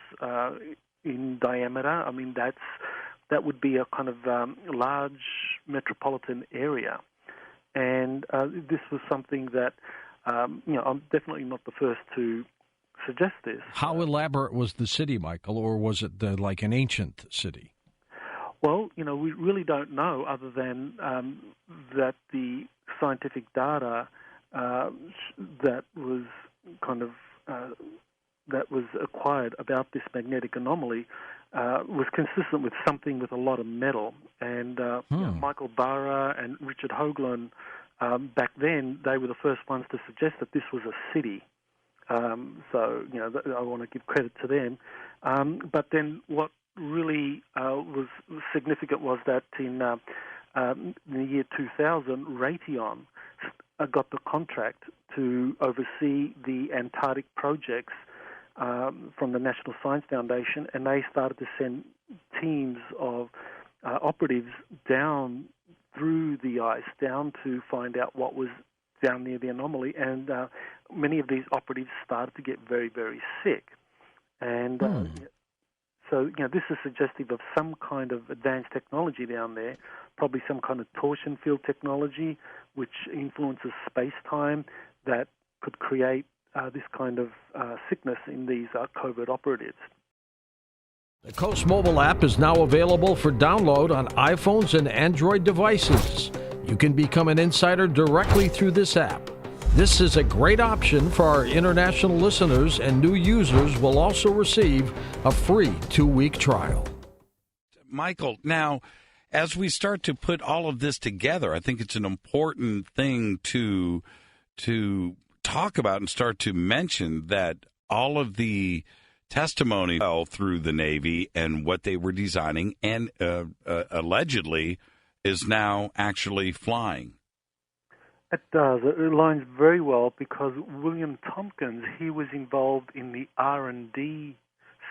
in diameter. I mean, that would be a kind of large metropolitan area. And this was something that, I'm definitely not the first to suggest this. How elaborate was the city, Michael, or was it like an ancient city? Well, we really don't know, other than that the scientific data that was that was acquired about this magnetic anomaly was consistent with something with a lot of metal. And Michael Barra and Richard Hoagland, back then, they were the first ones to suggest that this was a city. So I want to give credit to them. But then what really was significant was that in the year 2000, Raytheon got the contract to oversee the Antarctic projects from the National Science Foundation, and they started to send teams of operatives down through the ice, down to find out what was down near the anomaly, and many of these operatives started to get very, very sick. And so, this is suggestive of some kind of advanced technology down there, probably some kind of torsion field technology, which influences space-time, that could create this kind of sickness in these covert operatives. The Coast mobile app is now available for download on iPhones and Android devices. You can become an insider directly through this app. This is a great option for our international listeners, and new users will also receive a free 2-week trial. Michael, now, as we start to put all of this together, I think it's an important thing to talk about and start to mention that all of the testimony through the Navy and what they were designing and allegedly is now actually flying. It does. It aligns very well, because William Tompkins, he was involved in the R&D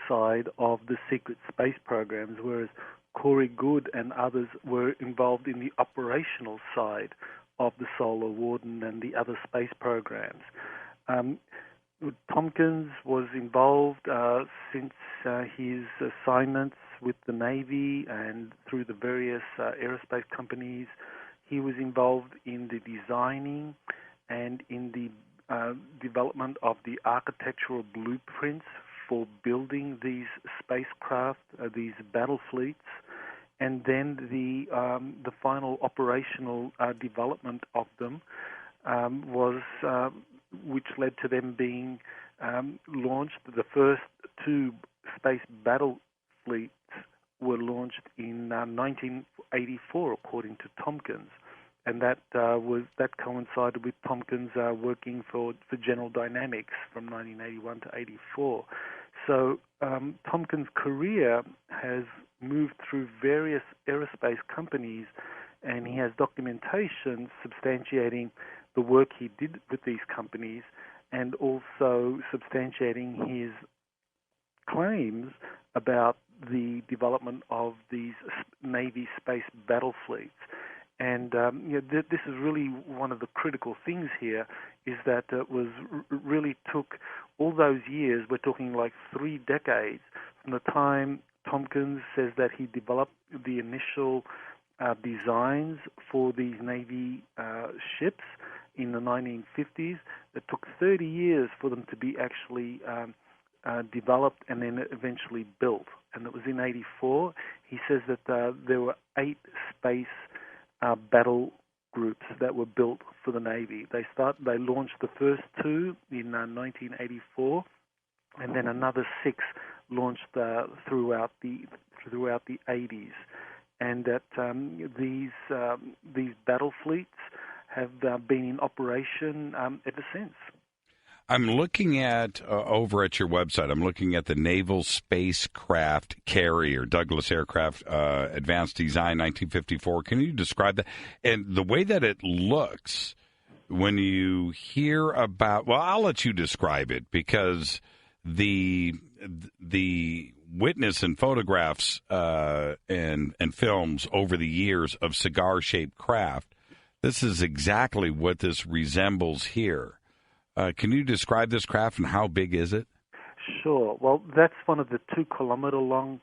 side of the secret space programs, whereas Corey Goode and others were involved in the operational side of the Solar Warden and the other space programs. Tompkins was involved since his assignments with the Navy and through the various aerospace companies. He was involved in the designing and in the development of the architectural blueprints for building these spacecraft, these battle fleets. and then the final operational development of them was which led to them being launched. The first two space battle fleets were launched in 1984, according to Tompkins, and that coincided with Tompkins working for General Dynamics from 1981 to 84. So Tompkins' career has moved through various aerospace companies, and he has documentation substantiating the work he did with these companies, and also substantiating his claims about the development of these Navy space battle fleets. And this is really one of the critical things here, is that it was really took all those years. We're talking like 3 decades from the time Tompkins says that he developed the initial designs for these Navy ships in the 1950s. It took 30 years for them to be actually developed and then eventually built. And it was in 84. He says that there were 8 space battle groups that were built for the Navy. They launched the first 2 in 1984, and then another 6 launched throughout the 80s. And that these battle fleets have been in operation ever since. I'm looking at, over at your website, I'm looking at the Naval Spacecraft Carrier, Douglas Aircraft Advanced Design, 1954. Can you describe that? And the way that it looks when you hear about, well, I'll let you describe it, because the witness and photographs and films over the years of cigar-shaped craft, this is exactly what this resembles here. Can you describe this craft, and how big is it? Sure. Well, that's one of the 2-kilometer-long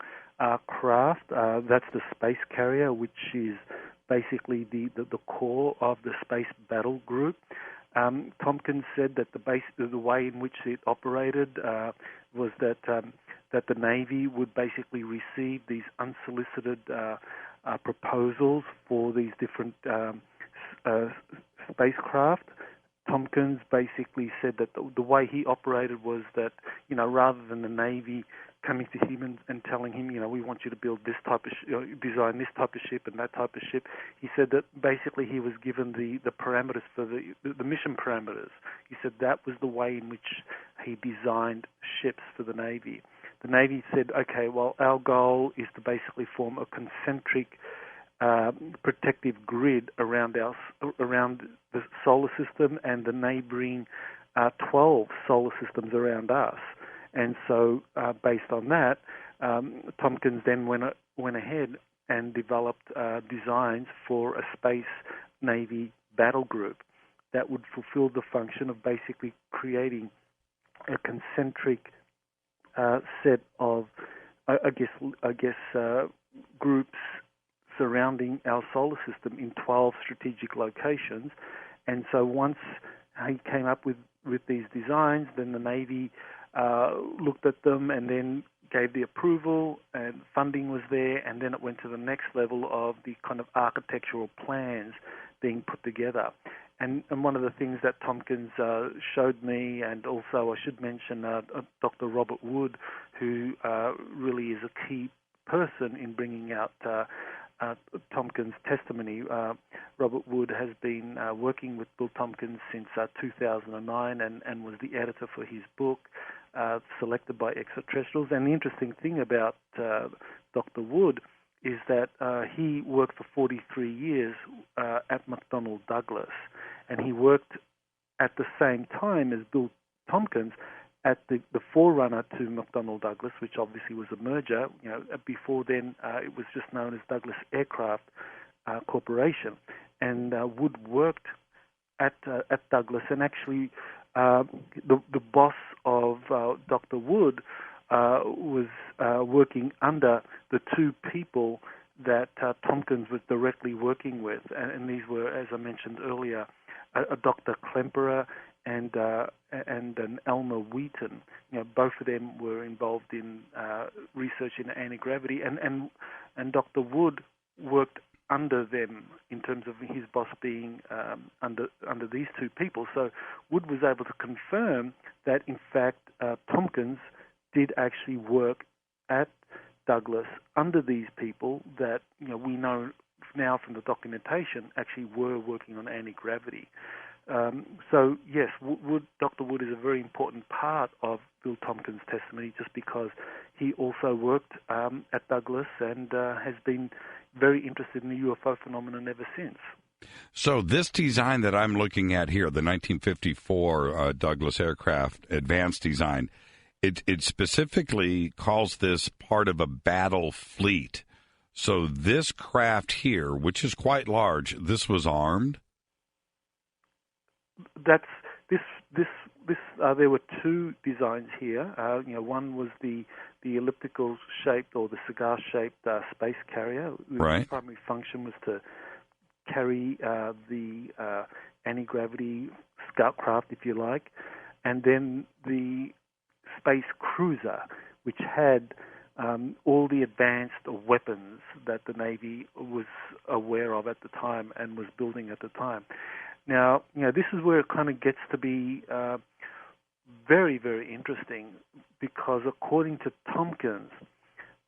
craft. That's the space carrier, which is basically the core of the space battle group. Tompkins said that the way in which it operated was that the Navy would basically receive these unsolicited proposals for these different spacecraft. Tompkins basically said that the way he operated was that, rather than the Navy coming to him and telling him, we want you to build this type of design this type of ship and that type of ship, he said that basically he was given the parameters for the mission parameters. He said that was the way in which he designed ships for the Navy. The Navy said, okay, well, our goal is to basically form a concentric protective grid around the solar system and the neighboring 12 solar systems around us. And so, based on that, Tompkins then went ahead and developed designs for a space Navy battle group that would fulfill the function of basically creating a concentric set of, groups surrounding our solar system in 12 strategic locations. And so once he came up with these designs, then the Navy looked at them and then gave the approval, and funding was there, and then it went to the next level of the kind of architectural plans being put together. And one of the things that Tompkins showed me, and also I should mention Dr. Robert Wood, who really is a key person in bringing out Tompkins' testimony. Robert Wood has been working with Bill Tompkins since 2009 and was the editor for his book, Selected by Extraterrestrials. And the interesting thing about Dr. Wood is that he worked for 43 years at McDonnell Douglas, and he worked at the same time as Bill Tompkins at the forerunner to McDonnell Douglas, which obviously was a merger. Before then, it was just known as Douglas Aircraft Corporation. And Wood worked at Douglas, and actually the boss of Dr. Wood was working under the 2 people that Tompkins was directly working with, and these were, as I mentioned earlier, a Dr. Klemperer and an Elmer Wheaton. Both of them were involved in research in anti-gravity, and Dr. Wood worked under them in terms of his boss being under these two people. So Wood was able to confirm that, in fact, Tompkins did actually work at Douglas under these people that we know now from the documentation actually were working on anti-gravity. So yes, Dr. Wood is a very important part of Bill Tompkins' testimony, just because he also worked at Douglas and has been very interested in the UFO phenomenon ever since. So this design that I'm looking at here, the 1954 Douglas aircraft advanced design, it specifically calls this part of a battle fleet. So this craft here, which is quite large, this was armed? That's this. There were two designs here. One was the elliptical shaped or the cigar shaped space carrier. Right. The primary function was to carry the anti-gravity scout craft, if you like, and then the space cruiser, which had all the advanced weapons that the Navy was aware of at the time and was building at the time. Now, this is where it kind of gets to be very, very interesting, because according to Tompkins,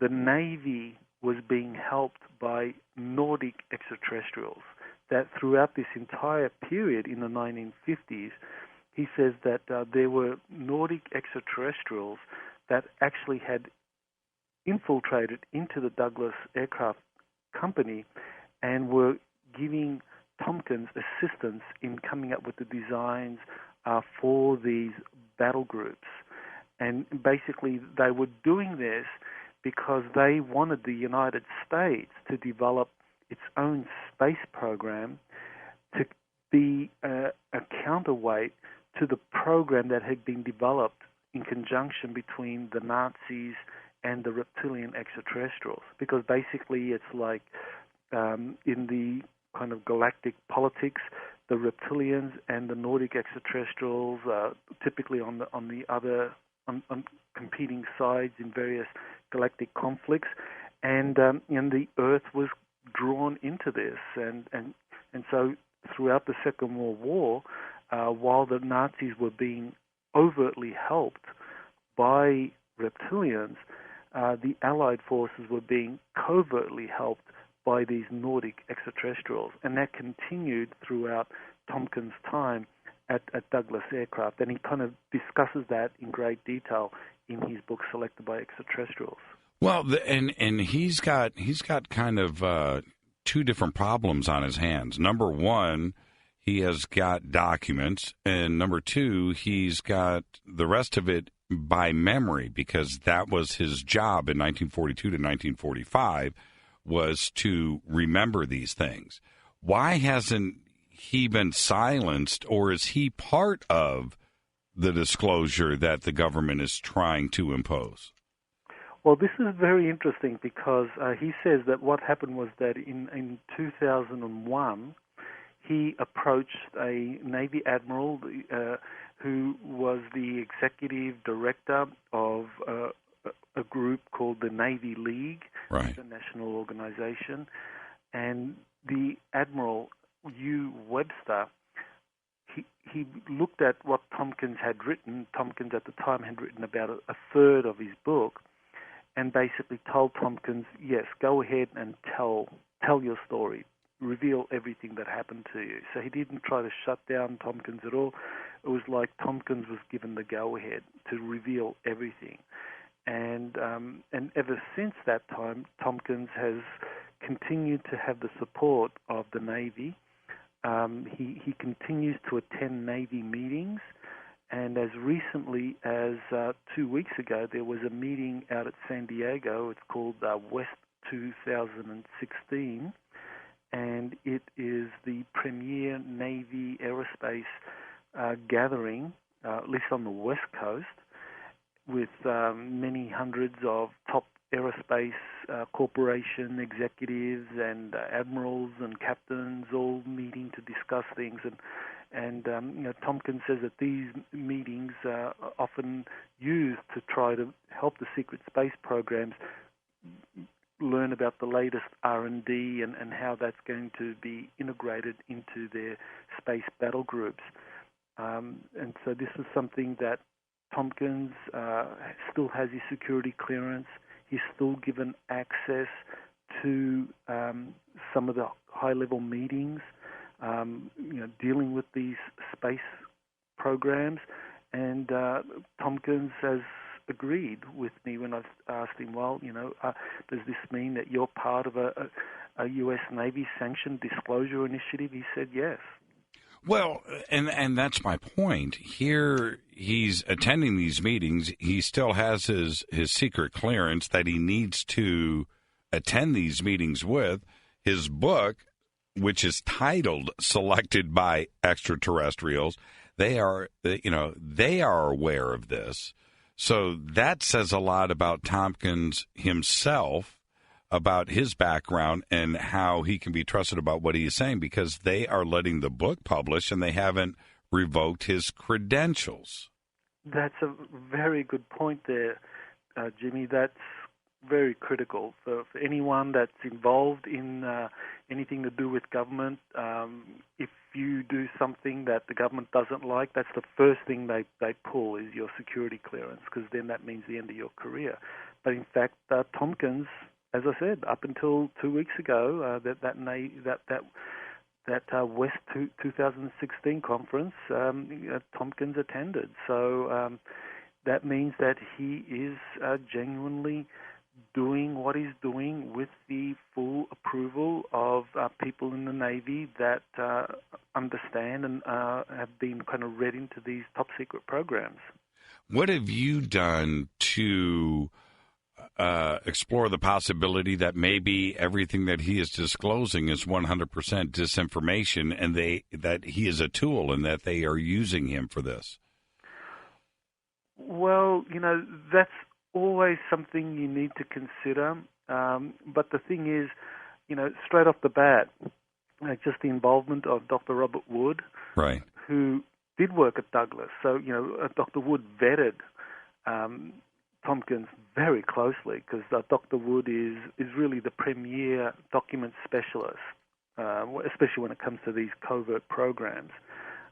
the Navy was being helped by Nordic extraterrestrials, that throughout this entire period in the 1950s, he says that there were Nordic extraterrestrials that actually had infiltrated into the Douglas Aircraft Company and were giving Tompkins assistance in coming up with the designs for these battle groups. And basically they were doing this because they wanted the United States to develop its own space program to be a counterweight to the program that had been developed in conjunction between the Nazis and the reptilian extraterrestrials. Because basically it's like in the kind of galactic politics, the reptilians and the Nordic extraterrestrials typically on the other competing sides in various galactic conflicts, and the Earth was drawn into this, and so throughout the Second World War, while the Nazis were being overtly helped by reptilians, the Allied forces were being covertly helped by these Nordic extraterrestrials, and that continued throughout Tompkins' time at Douglas Aircraft, and he kind of discusses that in great detail in his book Selected by Extraterrestrials. Well, and he's got kind of two different problems on his hands. Number one, he has got documents, and number two, he's got the rest of it by memory, because that was his job in 1942 to 1945, was to remember these things. Why hasn't he been silenced, or is he part of the disclosure that the government is trying to impose? Well, this is very interesting, because he says that what happened was that in 2001, he approached a Navy admiral who was the executive director of a group called the Navy League, right, international organization, and the Admiral Hugh Webster, he looked at what Tompkins had written. Tompkins at the time had written about a third of his book, and basically told Tompkins, yes, go ahead and tell your story, reveal everything that happened to you. So he didn't try to shut down Tompkins at all. It was like Tompkins was given the go-ahead to reveal everything. And ever since that time, Tompkins has continued to have the support of the Navy. He continues to attend Navy meetings, and as recently as 2 weeks ago, there was a meeting out at San Diego. It's called West 2016, and it is the premier Navy aerospace gathering, at least on the West Coast, with many hundreds of top aerospace corporation executives and admirals and captains all meeting to discuss things. And Tompkins says that these meetings are often used to try to help the secret space programs learn about the latest R&D and how that's going to be integrated into their space battle groups. And so this is something that Tompkins still has his security clearance. He's still given access to some of the high-level meetings, dealing with these space programs. And Tompkins has agreed with me when I've asked him, well, does this mean that you're part of a U.S. Navy sanctioned disclosure initiative? He said yes. Well, and that's my point. Here he's attending these meetings. He still has his secret clearance that he needs to attend these meetings with. His book, which is titled Selected by Extraterrestrials, they are aware of this. So that says a lot about Tompkins himself, about his background and how he can be trusted about what he is saying, because they are letting the book publish and they haven't revoked his credentials. That's a very good point there, Jimmy. That's very critical for anyone that's involved in anything to do with government. If you do something that the government doesn't like, that's the first thing they pull is your security clearance, because then that means the end of your career. But in fact, Tompkins, as I said, up until 2 weeks ago, that West 2016 conference, Tompkins attended. So that means that he is genuinely doing what he's doing with the full approval of people in the Navy that understand and have been kind of read into these top secret programs. What have you done to explore the possibility that maybe everything that he is disclosing is 100% disinformation, and that he is a tool and that they are using him for this? Well, that's always something you need to consider. But the thing is, straight off the bat, just the involvement of Dr. Robert Wood, right, who did work at Douglas. So, Dr. Wood vetted Tompkins very closely, because Dr. Wood is really the premier document specialist, especially when it comes to these covert programs.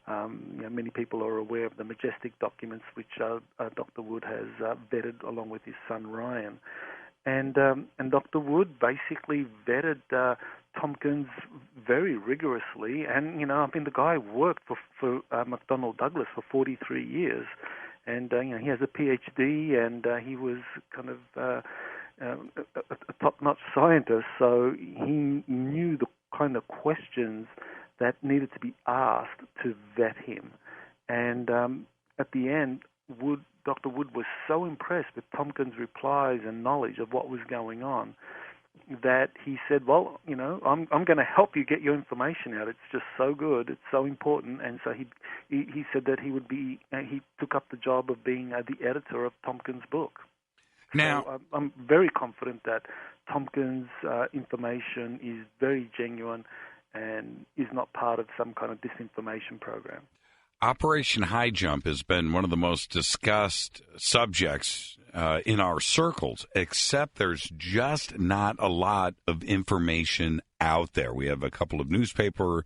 Many people are aware of the Majestic documents, which Dr. Wood has vetted along with his son Ryan. And Dr. Wood basically vetted Tompkins very rigorously. And, the guy worked for McDonnell Douglas for 43 years. And, he has a PhD, and he was kind of a top-notch scientist. So he knew the kind of questions that needed to be asked to vet him. And at the end, Dr. Wood was so impressed with Tompkins' replies and knowledge of what was going on that he said, well, I'm going to help you get your information out. It's just so good. It's so important. And so he said that he took up the job of being the editor of Tompkins' book. Now, so I'm very confident that Tompkins' information is very genuine and is not part of some kind of disinformation program. Operation High Jump has been one of the most discussed subjects in our circles, except there's just not a lot of information out there. We have a couple of newspaper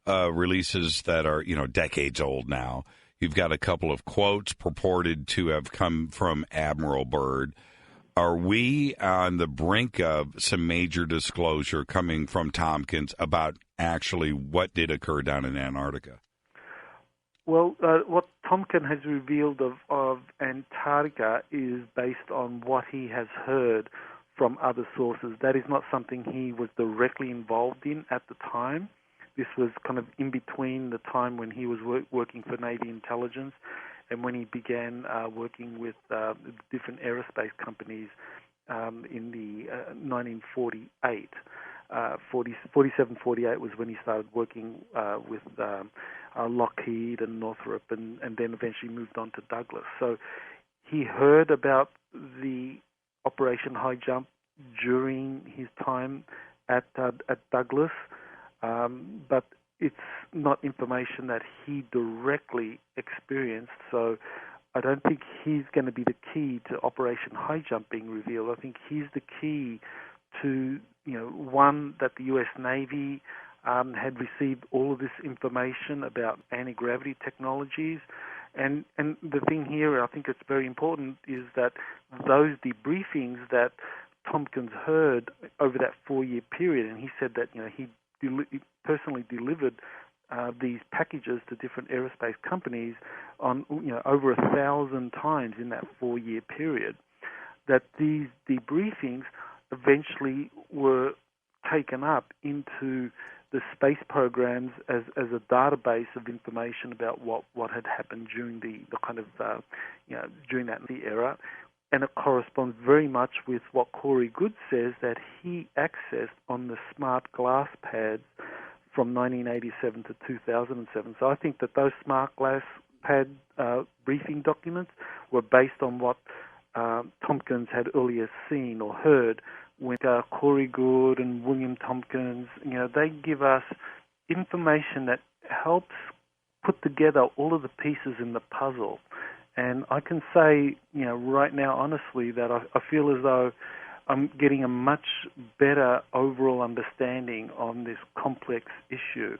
releases that are, decades old now. You've got a couple of quotes purported to have come from Admiral Byrd. Are we on the brink of some major disclosure coming from Tompkins about actually what did occur down in Antarctica? Well, what Tompkins has revealed of Antarctica is based on what he has heard from other sources. That is not something he was directly involved in at the time. This was kind of in between the time when he was working for Navy intelligence and when he began working with different aerospace companies in the 1948. 47, 48 was when he started working with Lockheed and Northrop, and then eventually moved on to Douglas. So he heard about the Operation High Jump during his time at Douglas, but it's not information that he directly experienced. So I don't think he's going to be the key to Operation High Jump being revealed. I think he's the key to, one, that the U.S. Navy had received all of this information about anti-gravity technologies. And the thing here, I think it's very important, is that those debriefings that Tompkins heard over that 4-year period, and he said that he personally delivered these packages to different aerospace companies on over 1,000 times in that 4-year period, that these debriefings eventually were taken up into the space programs as a database of information about what had happened during the kind of during that era, and it corresponds very much with what Corey Good says that he accessed on the smart glass pads from 1987 to 2007. So I think that those smart glass pad briefing documents were based on what Tompkins had earlier seen or heard when Corey Good and William Tompkins, they give us information that helps put together all of the pieces in the puzzle. And I can say, right now, honestly, that I feel as though I'm getting a much better overall understanding on this complex issue.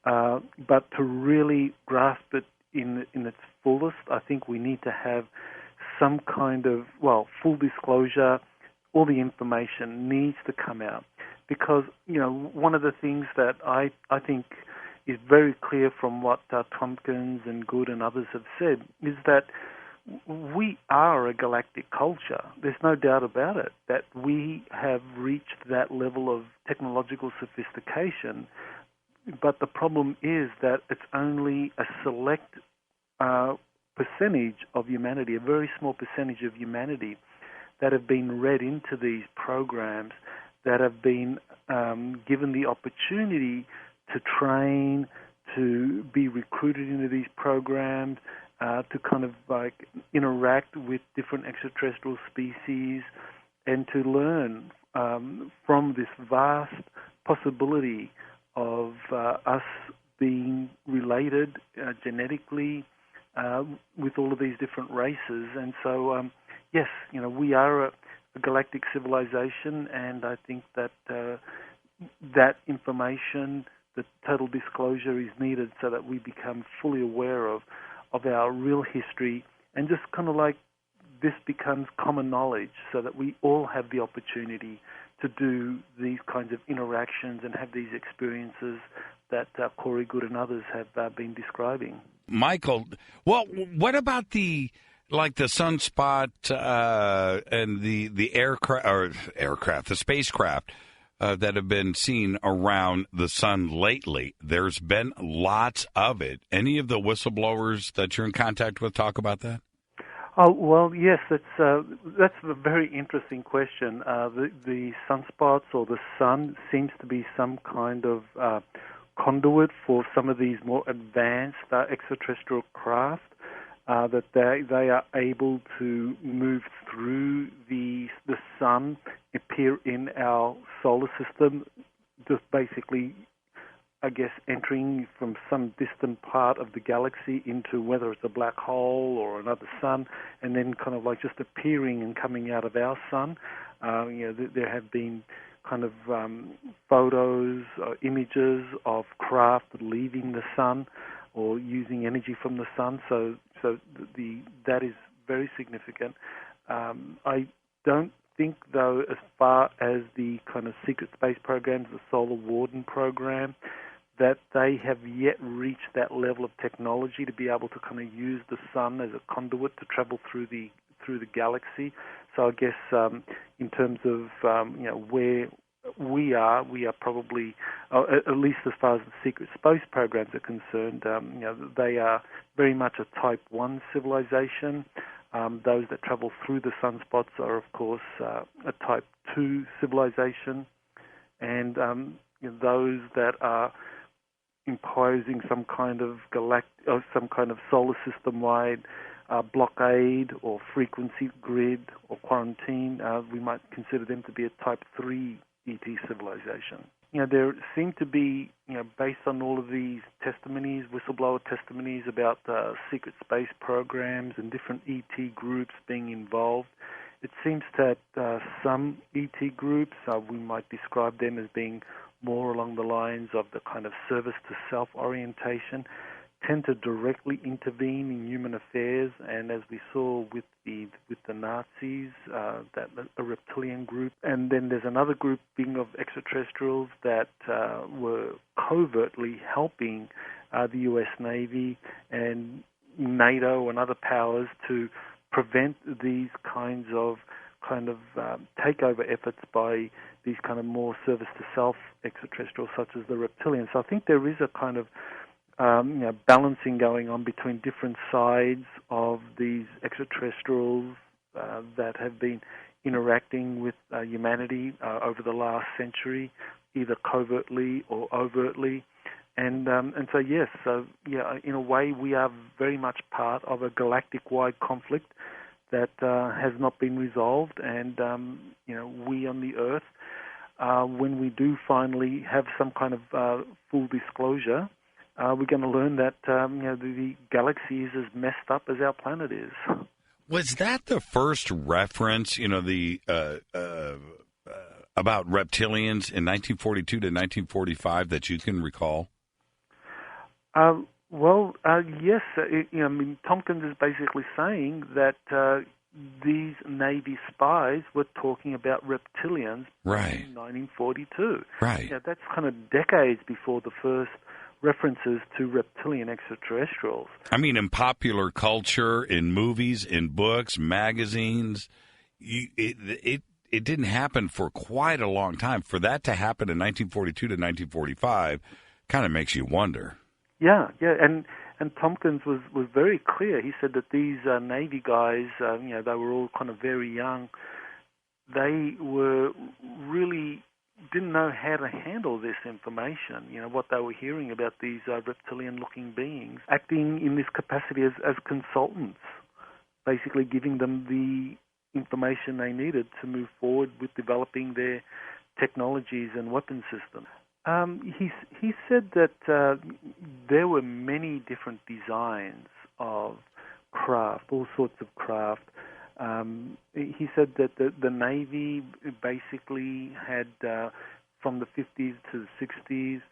But to really grasp it in its fullest, I think we need to have some kind of, full disclosure. All the information needs to come out. Because, one of the things that I think is very clear from what Tompkins and Good and others have said is that we are a galactic culture. There's no doubt about it, that we have reached that level of technological sophistication, but the problem is that it's only a select percentage of humanity, a very small percentage of humanity, that have been read into these programs, that have been given the opportunity to train, to be recruited into these programs, to kind of like interact with different extraterrestrial species, and to learn from this vast possibility of us being related genetically with all of these different races. And so, yes, we are a galactic civilization, and I think that that information, the total disclosure, is needed so that we become fully aware of our real history, and just kind of like this becomes common knowledge so that we all have the opportunity to do these kinds of interactions and have these experiences that Corey Good and others have been describing. Michael, well, what about the sunspot and the aircraft, the spacecraft that have been seen around the sun lately? There's been lots of it. Any of the whistleblowers that you're in contact with talk about that? Oh, well, yes, that's a very interesting question. The sunspots or the sun seems to be some kind of conduit for some of these more advanced extraterrestrial craft, that they are able to move through the sun, appear in our solar system, just basically, I guess, entering from some distant part of the galaxy into whether it's a black hole or another sun, and then kind of like just appearing and coming out of our sun. There have been kind of photos, images of craft leaving the sun or using energy from the sun. So that is very significant. I don't think, though, as far as the kind of secret space programs, the Solar Warden program, that they have yet reached that level of technology to be able to kind of use the sun as a conduit to travel through the galaxy. So I guess in terms of where we are probably, at least as far as the secret space programs are concerned, they are very much a Type 1 civilization. Those that travel through the sunspots are, of course, a Type 2 civilization. And those that are imposing some kind of solar system-wide blockade or frequency grid or quarantine, we might consider them to be a Type 3 ET civilization. there seem to be, based on all of these testimonies, whistleblower testimonies about secret space programs and different ET groups being involved, it seems that some ET groups, we might describe them as being more along the lines of the kind of service-to-self orientation, tend to directly intervene in human affairs, and as we saw with the Nazis, that a reptilian group, and then there's another grouping of extraterrestrials that were covertly helping the U.S. Navy and NATO and other powers to prevent these kinds of takeover efforts by these kind of more service-to-self extraterrestrials, such as the reptilians. So I think there is a kind of balancing going on between different sides of these extraterrestrials that have been interacting with humanity over the last century, either covertly or overtly. And so yes, in a way we are very much part of a galactic-wide conflict that has not been resolved. And we on the Earth, when we do finally have some kind of full disclosure, we're going to learn that the galaxy is as messed up as our planet is. Was that the first reference, about reptilians in 1942 to 1945 that you can recall? Yes. Tompkins is basically saying that these Navy spies were talking about reptilians in 1942. Right. That's kind of decades before the first references to reptilian extraterrestrials. I mean, in popular culture, in movies, in books, magazines, it didn't happen for quite a long time. For that to happen in 1942 to 1945 kind of makes you wonder. Yeah, and Tompkins was very clear. He said that these Navy guys, they were all kind of very young. They were really didn't know how to handle this information, what they were hearing about these reptilian-looking beings, acting in this capacity as consultants, basically giving them the information they needed to move forward with developing their technologies and weapon systems. He said that there were many different designs of craft, all sorts of craft. He said that the Navy basically had, from the 50s to the 60s,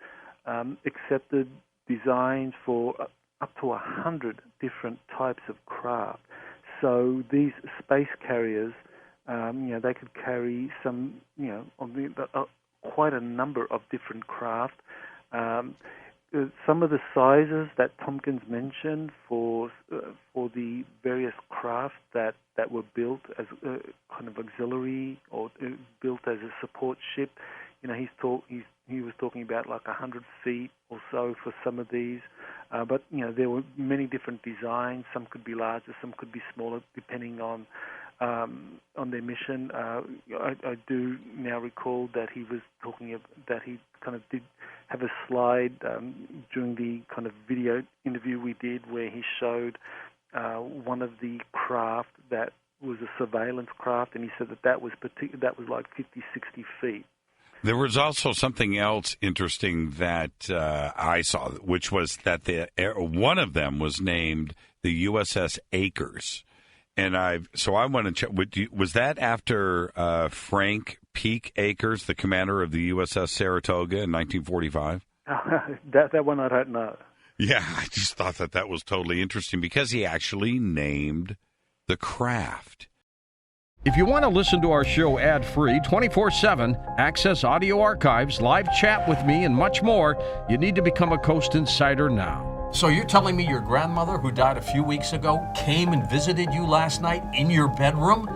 accepted designs for up to 100 different types of craft. So these space carriers, they could carry some, quite a number of different craft. Some of the sizes that Tompkins mentioned for the various craft that were built as kind of auxiliary or built as a support ship, he was talking about like 100 feet or so for some of these. But there were many different designs. Some could be larger, some could be smaller, depending on their mission. I do now recall that he was talking that he kind of did have a slide during the kind of video interview we did where he showed one of the craft that was a surveillance craft, and he said that was like 50, 60 feet. There was also something else interesting that I saw, which was that one of them was named the USS Acres. And I want to check. Was that after Frank Peake Akers, the commander of the USS Saratoga in 1945? That one I don't know. Yeah, I just thought that was totally interesting because he actually named the craft. If you want to listen to our show ad-free 24/7, access audio archives, live chat with me, and much more, you need to become a Coast Insider now. So you're telling me your grandmother, who died a few weeks ago, came and visited you last night in your bedroom,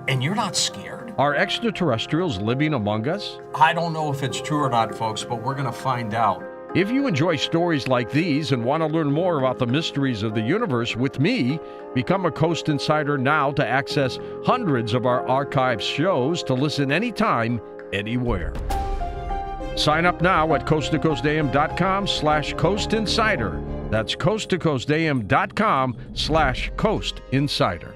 and you're not scared? Are extraterrestrials living among us? I don't know if it's true or not, folks, but we're going to find out. If you enjoy stories like these and want to learn more about the mysteries of the universe with me, become a Coast Insider now to access hundreds of our archived shows to listen anytime, anywhere. Sign up now at coasttocoastam.com/Coast Insider. That's coasttocoastam.com/Coast Insider.